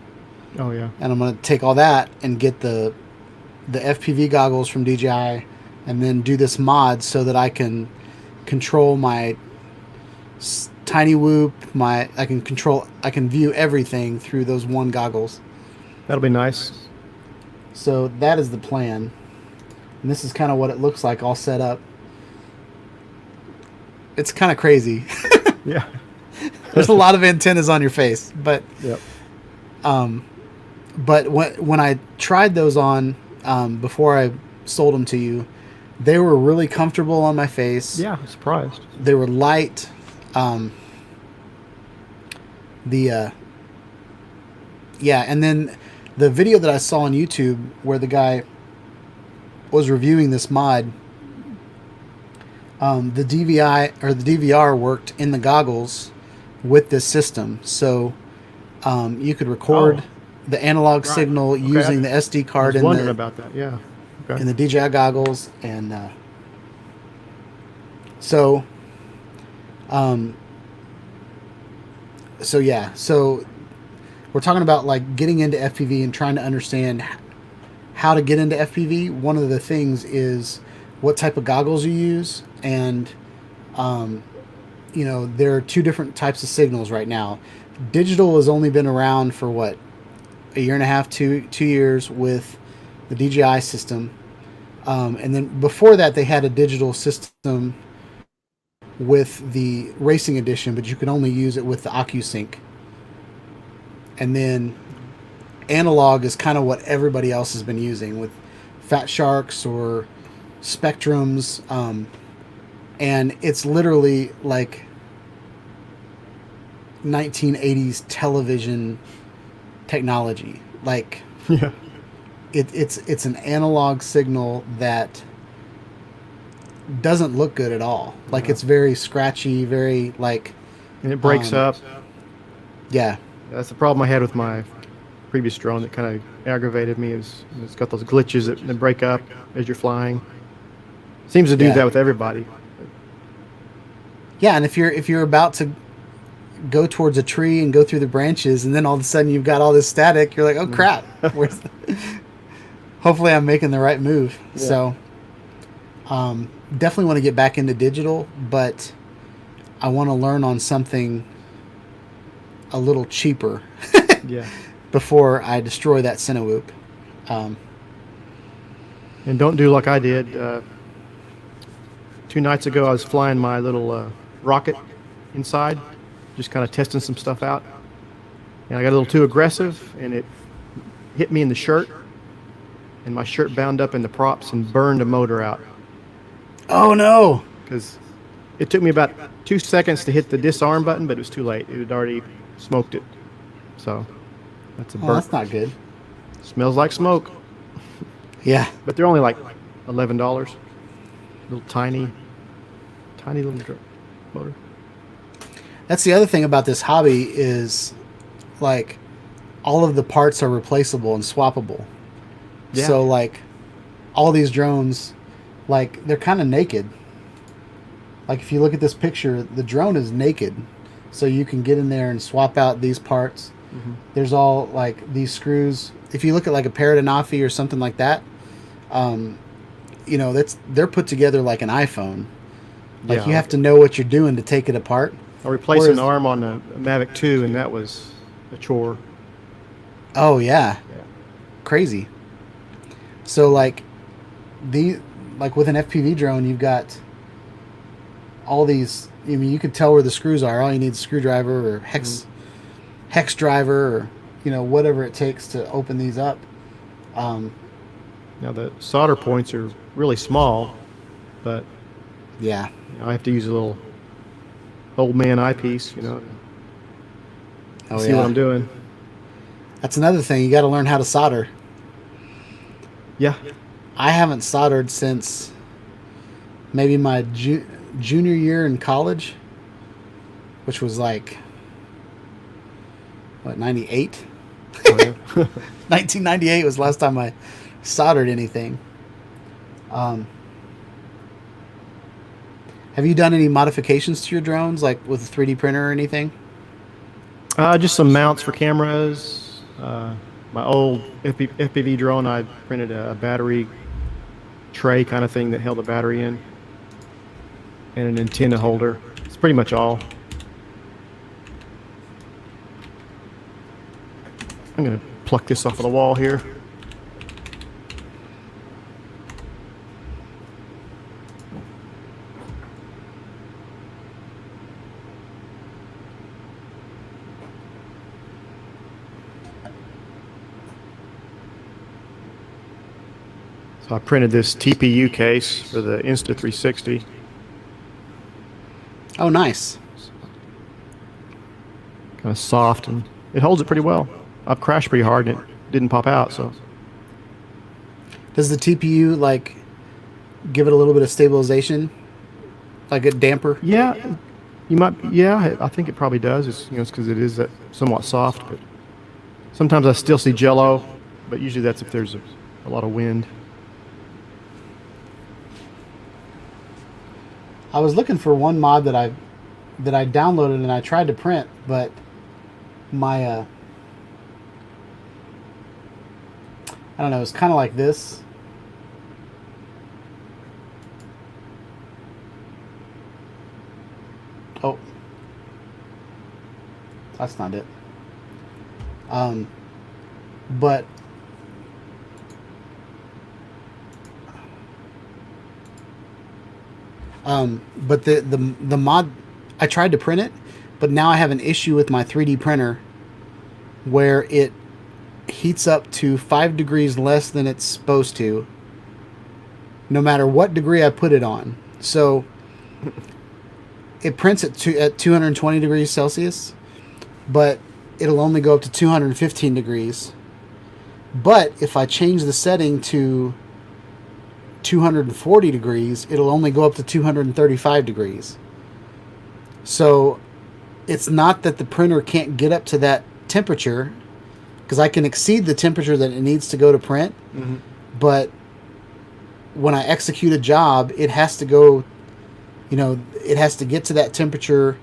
Oh, yeah. And I'm going to take all that and get the FPV goggles from DJI and then do this mod so that I can control my tiny whoop, I can view everything through those one goggles. That'll be nice. So that is the plan. And this is kind of what it looks like all set up. It's kind of crazy. Yeah. There's a lot of antennas on your face, but yep. But when I tried those on before I sold them to you, they were really comfortable on my face. Yeah, I'm surprised. They were light. And then the video that I saw on YouTube where the guy was reviewing this mod, the DVI or the DVR worked in the goggles with this system, so you could record the analog signal using the SD card I was wondering about that. Yeah. Okay. in the DJI goggles, and so we're talking about like getting into FPV and trying to understand how to get into FPV. One of the things is what type of goggles you use, and there are two different types of signals right now. Digital has only been around for what, a year and a half, 2 years with the DJI system, and then before that they had a digital system with the Racing Edition, but you could only use it with the OcuSync. And then analog is kind of what everybody else has been using with Fat Sharks or Spectrums, and it's literally like 1980s television technology. Like, yeah, it's an analog signal that doesn't look good at all. Like, it's very scratchy, very like, and it breaks up. Yeah, That's the problem I had with my previous drone that kind of aggravated me. It's got those glitches that break up as you're flying. Seems to do that with everybody. Yeah, and if you're about to go towards a tree and go through the branches, and then all of a sudden you've got all this static, you're like, oh crap. Hopefully I'm making the right move. Yeah. So definitely want to get back into digital, but I want to learn on something a little cheaper Yeah. before I destroy that Cinewhoop. And don't do like I did. 2 nights ago I was flying my little rocket inside, just kind of testing some stuff out. And I got a little too aggressive, and it hit me in the shirt, and my shirt bound up in the props and burned a motor out. Oh no! Because it took me about 2 seconds to hit the disarm button, but it was too late. It had already smoked it. So that's a burn. Oh, that's not good. Smells like smoke. Yeah. But they're only like $11. Little tiny little motor. That's the other thing about this hobby is, like, all of the parts are replaceable and swappable. Yeah. So, like, all these drones, like, they're kind of naked. Like, if you look at this picture, the drone is naked. So you can get in there and swap out these parts. Mm-hmm. There's all, like, these screws. If you look at, like, a Paradenofi or something like that, they're put together like an iPhone. Like, you have to know what you're doing to take it apart. I replaced an arm on a Mavic 2, and that was a chore. Oh, yeah. Crazy. So, like, with an FPV drone, you've got all these. I mean, you can tell where the screws are. All you need is a screwdriver or hex driver, or whatever it takes to open these up. Now the solder points are really small, but Yeah. I have to use a little old man eyepiece, to see what I'm doing. That's another thing. You got to learn how to solder. Yeah. I haven't soldered since maybe my junior year in college, which was like, what, 98? Oh, yeah. 1998 was the last time I soldered anything. Have you done any modifications to your drones, like with a 3D printer or anything? Just some mounts for cameras. My old FPV drone, I printed a battery tray kind of thing that held a battery in, and an antenna holder. It's pretty much all. I'm going to pluck this off of the wall here. So I printed this TPU case for the Insta360. Oh, nice. Kind of soft, and it holds it pretty well. I've crashed pretty hard and it didn't pop out, so. Does the TPU like give it a little bit of stabilization, like a damper? Yeah, you might. Yeah, I think it probably does. It's it's because it is somewhat soft, but sometimes I still see jello, but usually that's if there's a lot of wind. I was looking for one mod that I downloaded and I tried to print, but my I don't know, it's kind of like this. Oh, that's not it. But the mod, I tried to print it, but now I have an issue with my 3D printer where it heats up to 5 degrees less than it's supposed to, no matter what degree I put it on. So it prints at 220 degrees Celsius, but it'll only go up to 215 degrees. But if I change the setting to 240 degrees, it'll only go up to 235 degrees. So it's not that the printer can't get up to that temperature, because I can exceed the temperature that it needs to go to print. Mm-hmm. But when I execute a job, it has to go, it has to get to that temperature,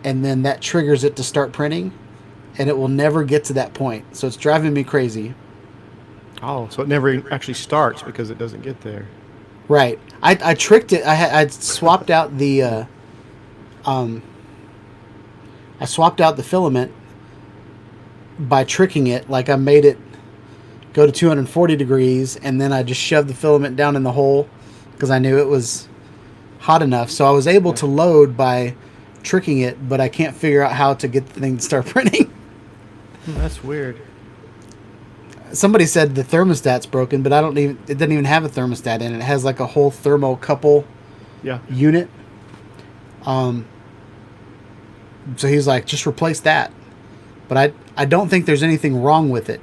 and then that triggers it to start printing, and it will never get to that point. So it's driving me crazy. Oh, so it never actually starts because it doesn't get there. Right. I tricked it. I swapped out the filament by tricking it. Like, I made it go to 240 degrees, and then I just shoved the filament down in the hole because I knew it was hot enough. So I was able to load by tricking it, but I can't figure out how to get the thing to start printing. That's weird. Somebody said the thermostat's broken, but it doesn't even have a thermostat in it. It has like a whole thermocouple unit. So he's like, just replace that. But I don't think there's anything wrong with it.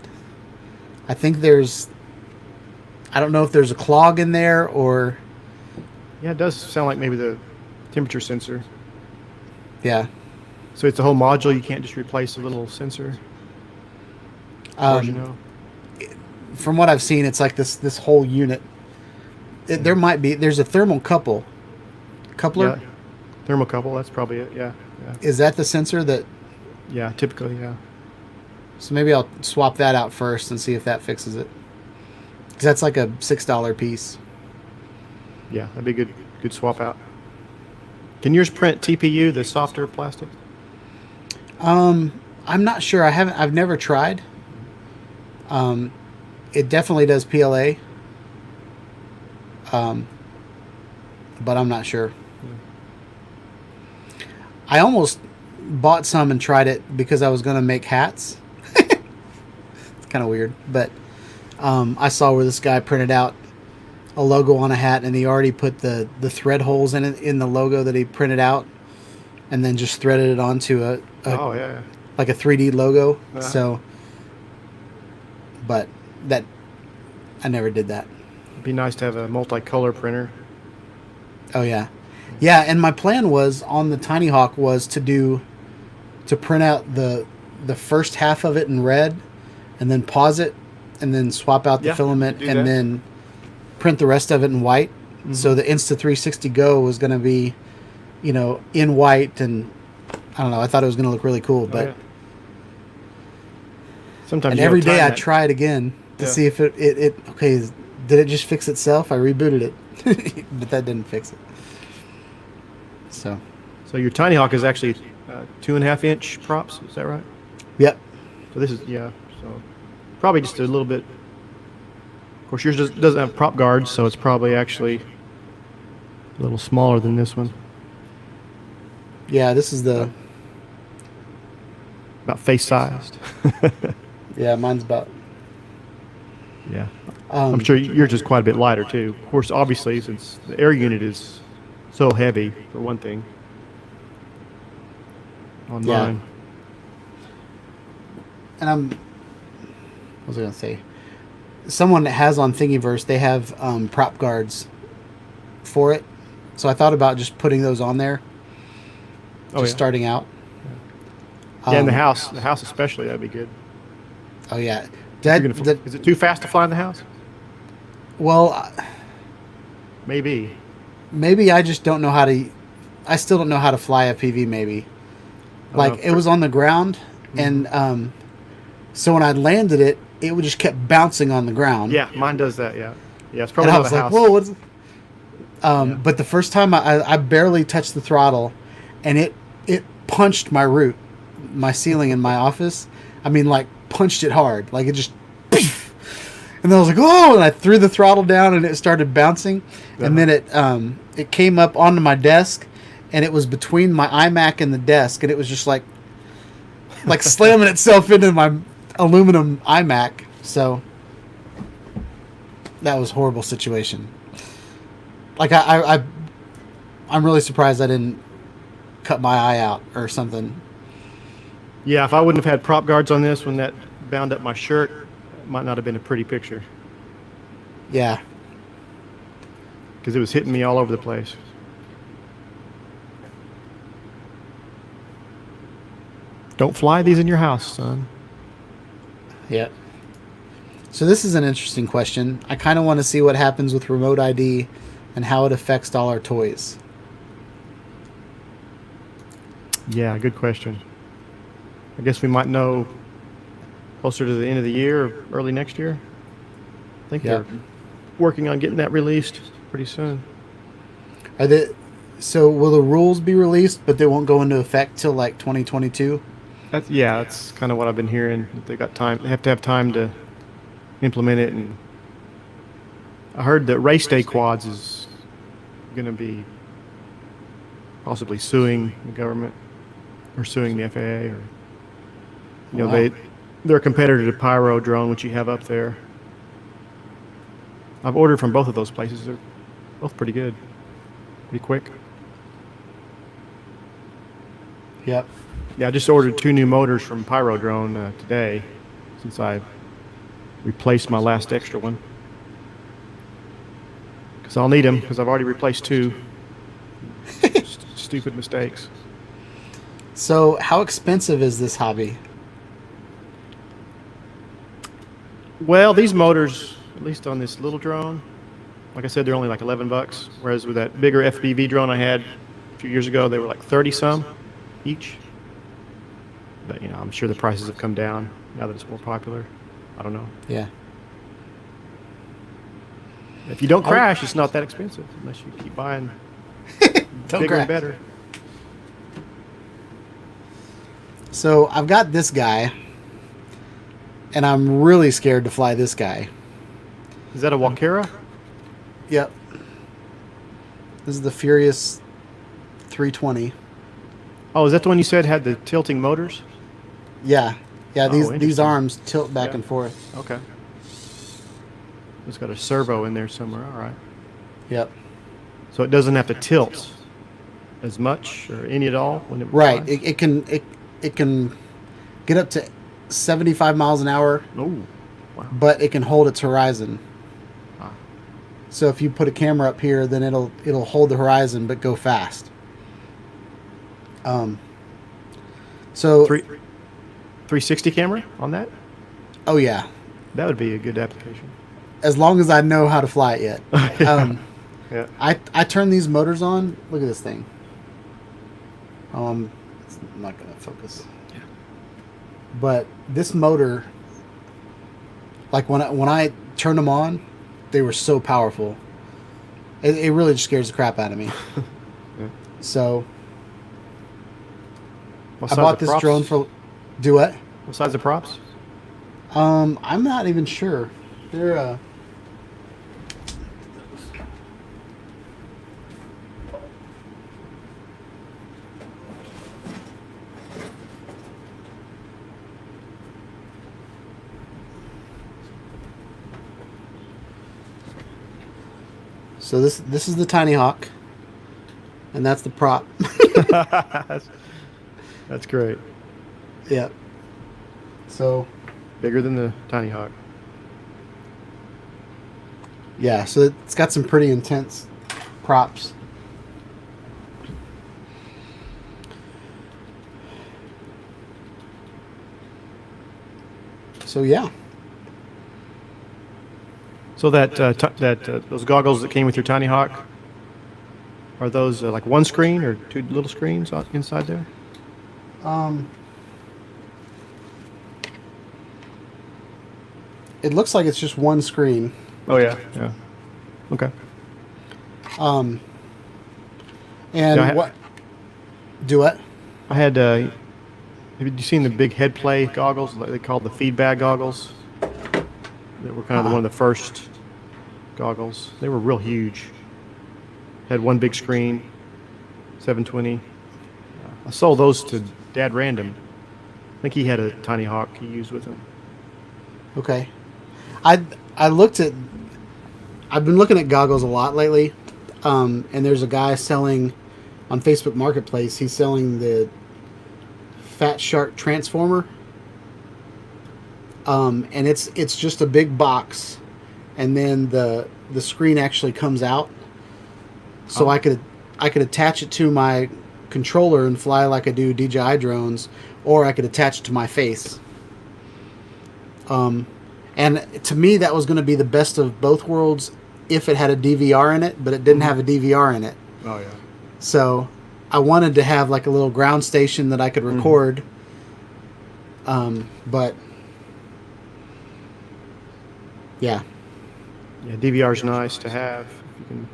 I think I don't know if there's a clog in there or... Yeah, it does sound like maybe the temperature sensor. Yeah. So it's a whole module. You can't just replace a little sensor. As far as you know. From what I've seen, it's like this whole unit. There's a coupler. Yeah. Thermocouple, that's probably it. Yeah. Is that the sensor that... Yeah, typically, yeah. So maybe I'll swap that out first and see if that fixes it. Because that's like a $6 piece. Yeah, that'd be a good swap out. Can yours print TPU, the softer plastic? I'm not sure. I've never tried. It definitely does PLA. But I'm not sure. I almost bought some and tried it because I was going to make hats. It's kind of weird, but I saw where this guy printed out a logo on a hat, and he already put the thread holes in it in the logo that he printed out, and then just threaded it onto a like a 3D logo. Uh-huh. So, but that I never did that. It'd be nice to have a multicolor printer. Oh yeah, yeah. And my plan was on the Tiny Hawk was to print out the first half of it in red, and then pause it, and then swap out the filament, and then print the rest of it in white. Mm-hmm. So the Insta360 Go was going to be, in white, and I don't know. I thought it was going to look really cool, but sometimes and every day I try it again to see if it okay. Did it just fix itself? I rebooted it, but that didn't fix it. So your Tiny Hawk is actually 2.5 inch props. Is that right? Yep. So this is so probably just a little bit. Of course, yours doesn't have prop guards, so it's probably actually a little smaller than this one. Yeah, this is the about face sized. Yeah, mine's about. Yeah, I'm sure yours is quite a bit lighter too. Of course, obviously, since the air unit is so heavy, for one thing. On mine. And what was I gonna say? Someone that has on Thingiverse, they have prop guards for it. So I thought about just putting those on there. Starting out. Yeah, in the house especially, that'd be good. Oh yeah. Is it too fast to fly in the house? Well, maybe I just don't know how to. I still don't know how to fly a FPV. Maybe like it was on the ground, and so when I landed it, it would just kept bouncing on the ground. Yeah, mine does that. Yeah, it's probably. And I was like, "Whoa, what's?" But the first time I barely touched the throttle, and it punched my roof, my ceiling in my office. I mean, like punched it hard, like it just. And then I was like, "Oh!" And I threw the throttle down, and it started bouncing. And then it came up onto my desk, and it was between my iMac and the desk, and it was just like slamming itself into my aluminum iMac. So that was a horrible situation. Like I'm really surprised I didn't cut my eye out or something. Yeah, if I wouldn't have had prop guards on this when that bound up my shirt, it might not have been a pretty picture. Yeah. Because it was hitting me all over the place. Don't fly these in your house, son. Yeah. So this is an interesting question. I kind of want to see what happens with remote ID and how it affects all our toys. Yeah, good question. I guess we might know closer to the end of the year or early next year. I think they're working on getting that released pretty soon. So will the rules be released, but they won't go into effect till like 2022? That's kind of what I've been hearing. They got time. They have to have time to implement it, and I heard that race day quads is going to be possibly suing the government or suing the FAA, or they're a competitor to Pyro drone, which you have up there. I've ordered from both of those places. They're both pretty good, pretty quick. Yep. Yeah, I just ordered 2 new motors from Pyro drone today, since I replaced my last extra one. Because I'll need them, because I've already replaced 2. Stupid mistakes. So how expensive is this hobby? Well, these motors, at least on this little drone, like I said, they're only like $11. Whereas with that bigger FPV drone I had a few years ago, they were like 30 some each. But I'm sure the prices have come down now that it's more popular. I don't know. Yeah. If you don't crash, it's not that expensive unless you keep buying bigger and better. So I've got this guy, and I'm really scared to fly this guy. Is that a Walkera? Yep. This is the Furious 320. Oh, is that the one you said had the tilting motors? Yeah, yeah. Oh, These interesting. arms tilt back Yeah. and forth. Okay. It's got a servo in there somewhere. All right. Yep. So it doesn't have to tilt as much or any at all when it Right. flies? It can get up to 75 miles an hour, Oh, wow. but it can hold its horizon. Ah. So if you put a camera up here, then it'll hold the horizon but go fast. So 360 camera on that? oh yeah, That would be a good application. as long as I know how to fly it yet. Yeah. I turn these motors on. Look at this thing. It's not gonna focus. Yeah. But this motor, like when I turned them on, they were so powerful. It really just scares the crap out of me. Yeah. So What I size bought of this props? drone for. Do what? What size of props? I'm not even sure. They're So this is the Tiny Hawk, and that's the prop. That's great. Yep. So Bigger than the Tiny Hawk. yeah, so it's got some pretty intense props. So yeah, So that those goggles that came with your Tiny Hawk, are those like one screen or two little screens inside there? it looks like it's just one screen. Oh yeah, yeah. Okay. And Yeah, what? Do what? I had. Have you seen the big head play goggles? Like they called the feedback goggles. That were kind of one of the first goggles. They were real huge. Had one big screen, 720. I sold those to Dad Random. I think he had a Tiny Hawk he used with him. Okay. I looked at. I've been looking at goggles a lot lately, and there's a guy selling on Facebook Marketplace. He's selling the Fat Shark Transformer, and it's just a big box, and then the screen actually comes out, so I could attach it to my controller and fly like I do DJI drones, or I could attach it to my face. And to me, that was going to be the best of both worlds if it had a DVR in it, but it didn't have a DVR in it. Oh yeah. So I wanted to have like a little ground station that I could record. But yeah, Yeah, DVR's nice to have. You can,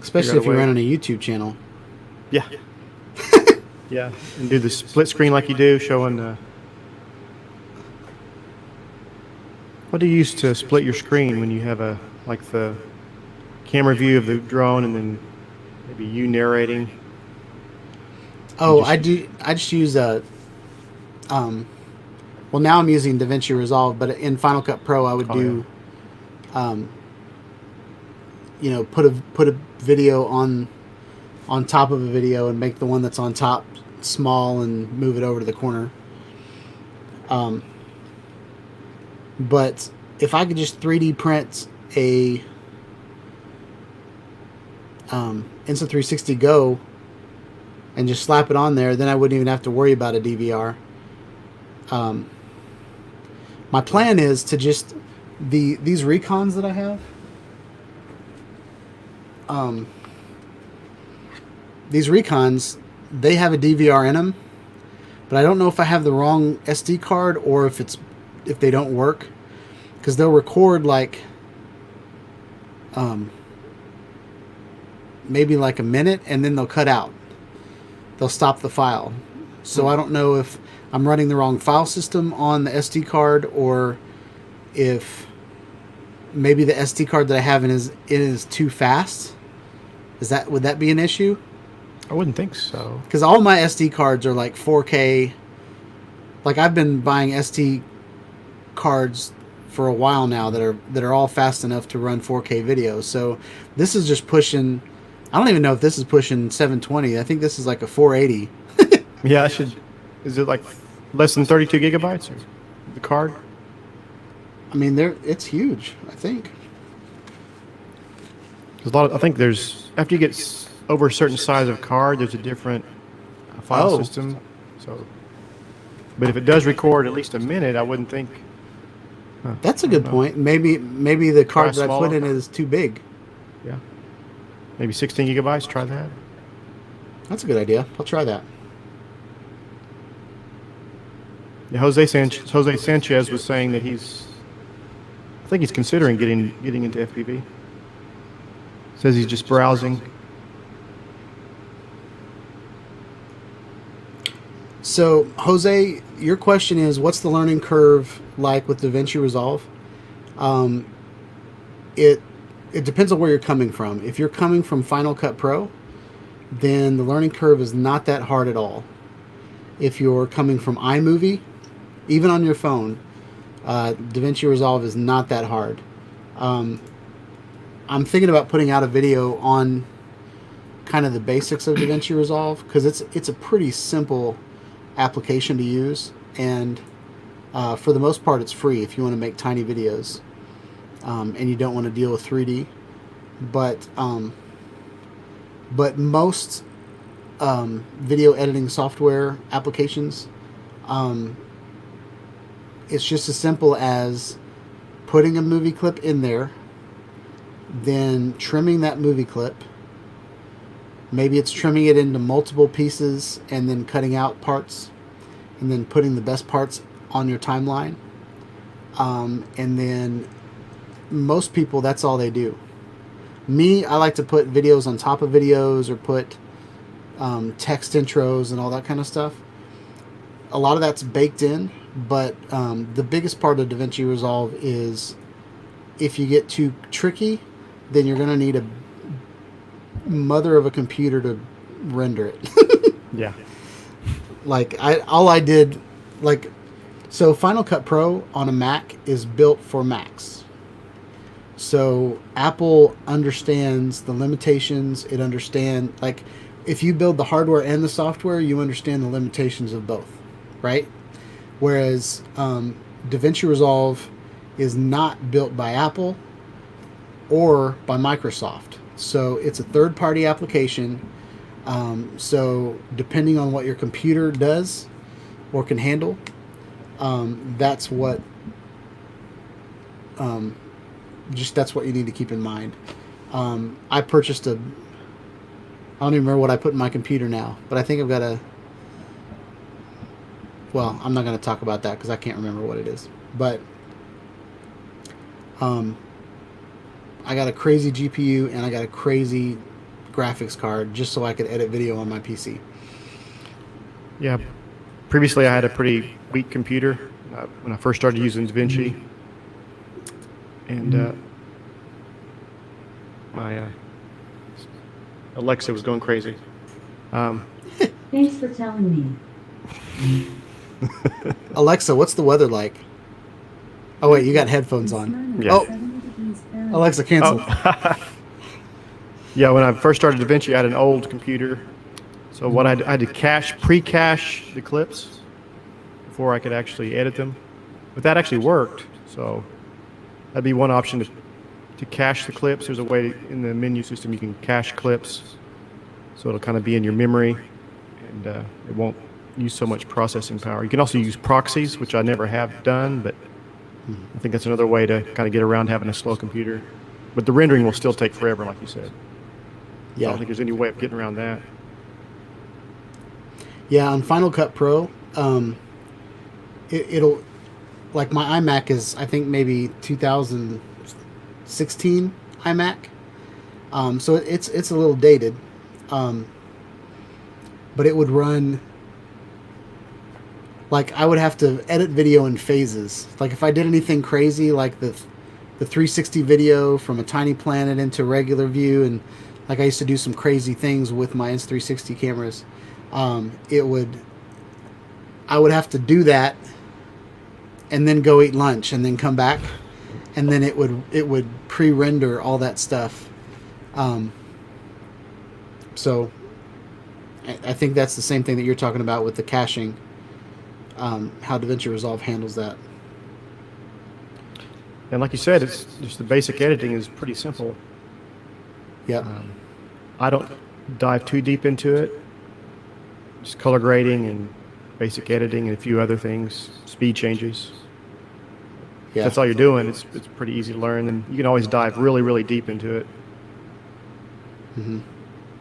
especially if you're way. running a YouTube channel. yeah. Yeah, and do the split screen like you do, showing the. What do you use to split your screen when you have like the camera view of the drone and then maybe you narrating? Oh, I just use a. Well, now I'm using DaVinci Resolve, but in Final Cut Pro, I would do. Put a video on top of a video and make the one that's on top small and move it over to the corner. But if I could just 3D print a Insta360 Go and just slap it on there, then I wouldn't even have to worry about a DVR. My plan is to just these Recons that I have. These Recons, they have a DVR in them, but I don't know if I have the wrong SD card or if they don't work, because they'll record like maybe like a minute and then they'll cut out. They'll stop the file. So I don't know if I'm running the wrong file system on the SD card or if maybe the SD card that I have is too fast. Would that be an issue? I wouldn't think so. Because all my SD cards are like 4K. Like I've been buying SD cards for a while now that are all fast enough to run 4K videos. So this is just pushing. I don't even know if this is pushing 720. I think this is like a 480. Yeah, I should. Is it like less than 32 gigabytes or the card? I mean, it's huge. I think. There's a lot. I think there's after you get over a certain size of card, there's a different file system. So, but if it does record at least a minute, I wouldn't think. That's a good point. Maybe the card that I put smaller in is too big. Yeah. Maybe 16 gigabytes. Try that. That's a good idea. I'll try that. Yeah, Jose Sanchez was saying that I think he's considering getting into FPV. Says he's just browsing. So, Jose, your question is, what's the learning curve like with DaVinci Resolve? It depends on where you're coming from. If you're coming from Final Cut Pro, then the learning curve is not that hard at all. If you're coming from iMovie, even on your phone, DaVinci Resolve is not that hard. I'm thinking about putting out a video on kind of the basics of DaVinci Resolve because it's a pretty simple application to use, and for the most part it's free if you want to make tiny videos and you don't want to deal with 3D. But most video editing software applications, it's just as simple as putting a movie clip in there, then trimming that movie clip. Maybe it's trimming it into multiple pieces and then cutting out parts and then putting the best parts on your timeline. And then most people, that's all they do. Me, I like to put videos on top of videos or put text intros and all that kind of stuff. A lot of that's baked in, but the biggest part of DaVinci Resolve is if you get too tricky, then you're going to need a mother of a computer to render it. Yeah. So Final Cut Pro on a Mac is built for Macs. So Apple understands the limitations. It understands, like, if you build the hardware and the software, you understand the limitations of both, right? Whereas DaVinci Resolve is not built by Apple or by Microsoft. So it's a third-party application. So depending on what your computer does or can handle, that's what that's what you need to keep in mind. I purchased I don't even remember what I put in my computer now, but I think I've got well, I'm not going to talk about that because I can't remember what it is. But I got a crazy GPU and I got a crazy graphics card just so I could edit video on my PC. Yeah. Previously, I had a pretty weak computer when I first started using DaVinci. And my Alexa was going crazy. Thanks for telling me. Alexa, what's the weather like? Oh, wait, you got headphones on. Yeah. Oh, Alexa, cancel. Oh. Yeah, when I first started DaVinci, I had an old computer. So what I had to pre-cache the clips before I could actually edit them. But that actually worked. So that'd be one option to cache the clips. There's a way in the menu system you can cache clips. So it'll kind of be in your memory and it won't use so much processing power. You can also use proxies, which I never have done, but I think that's another way to kind of get around having a slow computer. But the rendering will still take forever, like you said. Yeah. I don't think there's any way of getting around that. Yeah, on Final Cut Pro, it'll, like my iMac is, I think maybe 2016 iMac. So it's a little dated. But it would run, like I would have to edit video in phases. Like if I did anything crazy, like the 360 video from a tiny planet into regular view and like I used to do some crazy things with my Insta360 cameras. I would have to do that and then go eat lunch and then come back, and then it would pre-render all that stuff. So I think that's the same thing that you're talking about with the caching, how DaVinci Resolve handles that. And like you said, it's just the basic editing is pretty simple. Yep. I don't dive too deep into it. Just color grading and basic editing and a few other things, speed changes. Yeah. That's all you're doing. It's pretty easy to learn, and you can always dive really, really deep into it.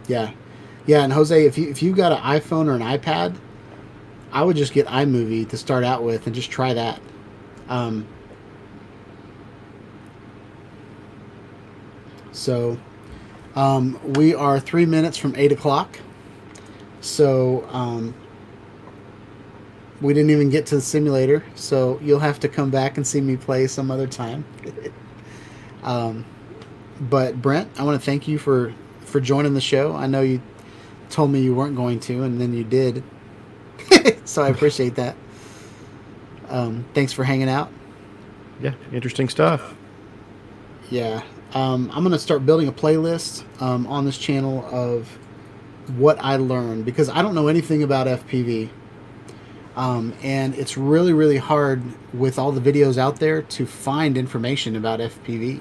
Yeah. Yeah, and Jose, if you've got an iPhone or an iPad, I would just get iMovie to start out with and just try that. So we are 3 minutes from 8 o'clock. So we didn't even get to the simulator, so you'll have to come back and see me play some other time. But Brent, I want to thank you for joining the show. I know you told me you weren't going to, and then you did. So I appreciate that. Thanks for hanging out. Yeah, interesting stuff. Yeah. I'm going to start building a playlist on this channel of what I learned, because I don't know anything about FPV. And it's really, really hard with all the videos out there to find information about FPV.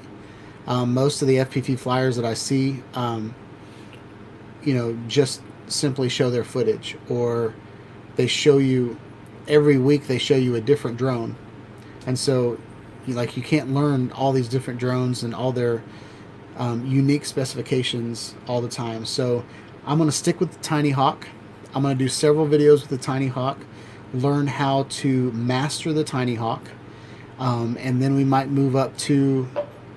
Most of the FPV flyers that I see, just simply show their footage, or they show you every week, they show you a different drone. And so you can't learn all these different drones and all their unique specifications all the time. So I'm going to stick with the Tiny Hawk. I'm going to do several videos with the Tiny Hawk, learn how to master the Tiny Hawk, and then we might move up to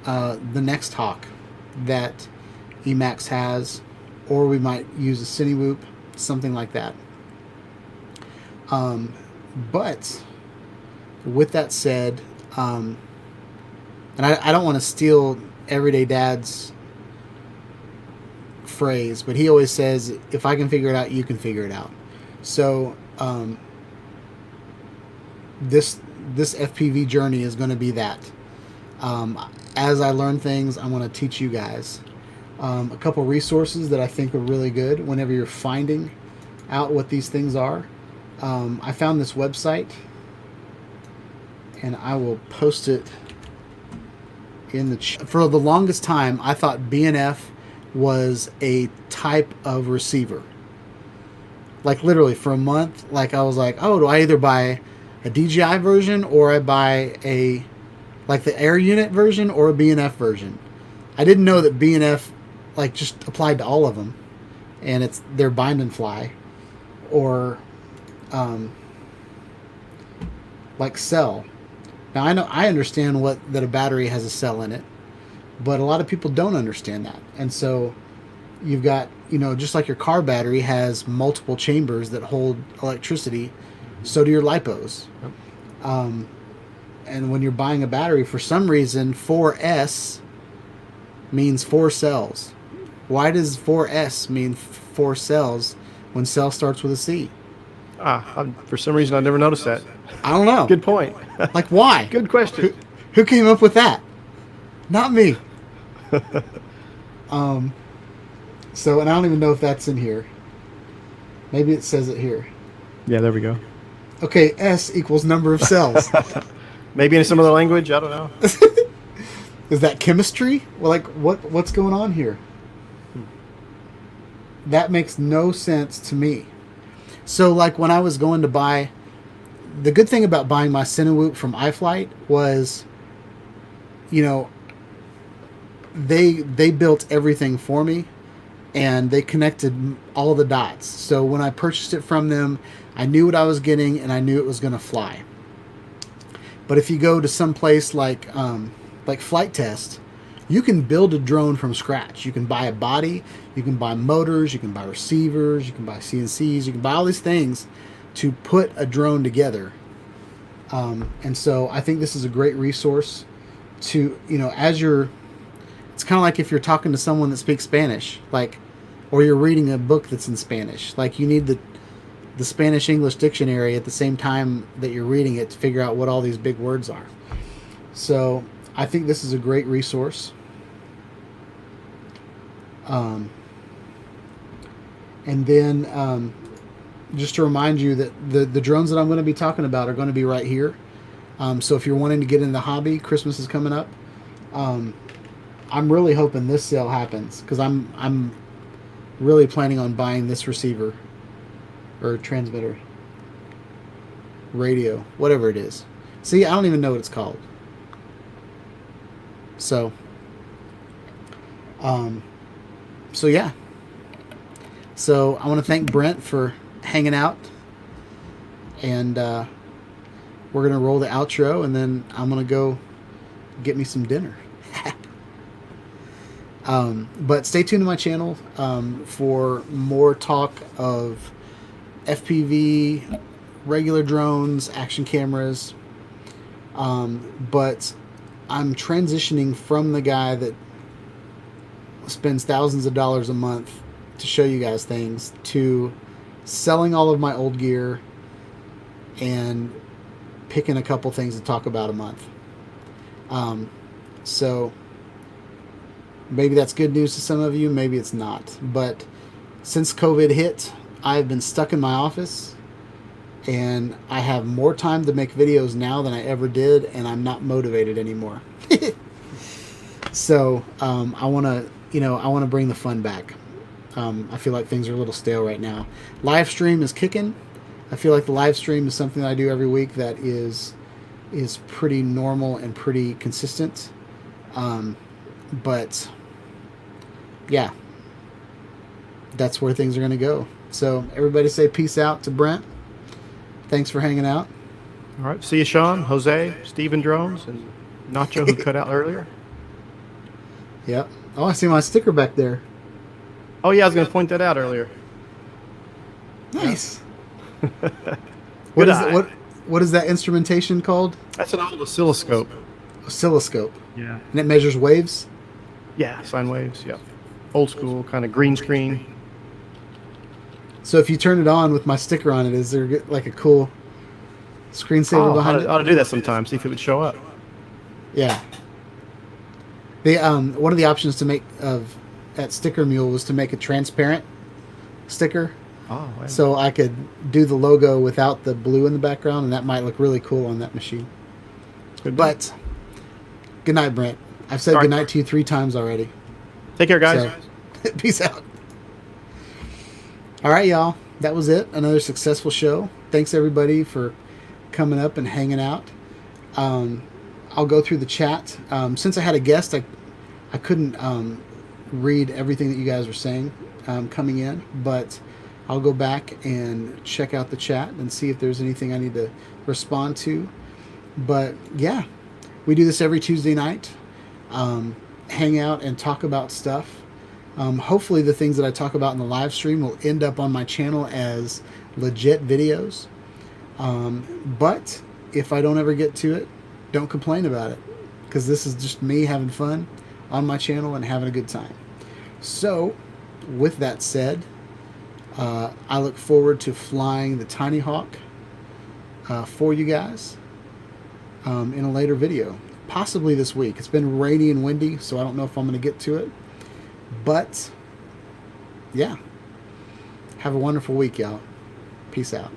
the next Hawk that Emax has, or we might use a Cinewhoop, something like that. But with that said, and I don't want to steal Everyday Dad's phrase, but he always says, if I can figure it out, you can figure it out. So this FPV journey is going to be that. As I learn things, I'm going to teach you guys. A couple resources that I think are really good whenever you're finding out what these things are. I found this website, and I will post it in the chat. For the longest time, I thought BNF was a type of receiver. Like literally for a month, I was like, oh, do I either buy a DJI version, or I buy the air unit version, or a BNF version? I didn't know that BNF just applied to all of them, and they're bind and fly, or cell. Now I understand that a battery has a cell in it, but a lot of people don't understand that. And so you've got, just like your car battery has multiple chambers that hold electricity, so do your LiPos. And when you're buying a battery, for some reason 4S means 4 cells. Why does 4S mean 4 cells when cell starts with a C? For some reason I never noticed that. I don't know. Good point. Why? Good question. Who came up with that? Not me. So, and I don't even know if that's in here. Maybe it says it here. Yeah, there we go. Okay, S equals number of cells. Maybe in some other language, I don't know. Is that chemistry? Well, what's going on here? That makes no sense to me. So, when I was going to buy, the good thing about buying my Cinewhoop from iFlight was, they built everything for me, and they connected all the dots. So when I purchased it from them, I knew what I was getting, and I knew it was going to fly. But if you go to some place like Flight Test, you can build a drone from scratch. You can buy a body, you can buy motors, you can buy receivers, you can buy CNCs, you can buy all these things to put a drone together. And so I think this is a great resource to, as you're It's kind of like if you're talking to someone that speaks Spanish, like, or you're reading a book that's in Spanish. Like, you need the Spanish-English dictionary at the same time that you're reading it to figure out what all these big words are. So I think this is a great resource. And then just to remind you that the drones that I'm going to be talking about are going to be right here. So if you're wanting to get into the hobby, Christmas is coming up. I'm really hoping this sale happens, because I'm really planning on buying this receiver or transmitter, radio, whatever it is. See, I don't even know what it's called. So yeah. So I want to thank Brent for hanging out, and we're gonna roll the outro, and then I'm gonna go get me some dinner. But stay tuned to my channel for more talk of FPV, regular drones, action cameras. But I'm transitioning from the guy that spends thousands of dollars a month to show you guys things to selling all of my old gear and picking a couple things to talk about a month. So maybe that's good news to some of you, maybe it's not. But since COVID hit, I've been stuck in my office, and I have more time to make videos now than I ever did, and I'm not motivated anymore. So I want to bring the fun back. I feel like things are a little stale right now. Live stream is kicking. I feel like the live stream is something that I do every week that is pretty normal and pretty consistent. But yeah, that's where things are going to go. So everybody say peace out to Brent. Thanks for hanging out. All right. See you, Sean, Jose, Steven Drones, and Nacho, who cut out earlier. Yep. Oh, I see my sticker back there. Oh, yeah, I was going to point that out earlier. Nice. What is that instrumentation called? That's an old oscilloscope. Oscilloscope. Yeah. And it measures waves? Yeah, sine waves, yep. Old school, kind of green screen. So if you turn it on with my sticker on it, is there like a cool screensaver behind it? I ought to do that sometime, see if it would show up. Yeah. The one of the options to make at Sticker Mule was to make a transparent sticker. Oh, wow. So I could do the logo without the blue in the background, and that might look really cool on that machine. But good night, Brent. I've said good night to you 3 times already. Take care, guys. So, peace out. All right, y'all. That was it. Another successful show. Thanks, everybody, for coming up and hanging out. I'll go through the chat. Since I had a guest, I couldn't read everything that you guys were saying coming in, but I'll go back and check out the chat and see if there's anything I need to respond to. But yeah, we do this every Tuesday night. Hang out and talk about stuff. Hopefully the things that I talk about in the live stream will end up on my channel as legit videos. But if I don't ever get to it, don't complain about it, because this is just me having fun on my channel and having a good time. So with that said, I look forward to flying the Tiny Hawk for you guys in a later video, possibly this week. It's been rainy and windy, so I don't know if I'm going to get to it. But yeah, have a wonderful week, y'all. Peace out.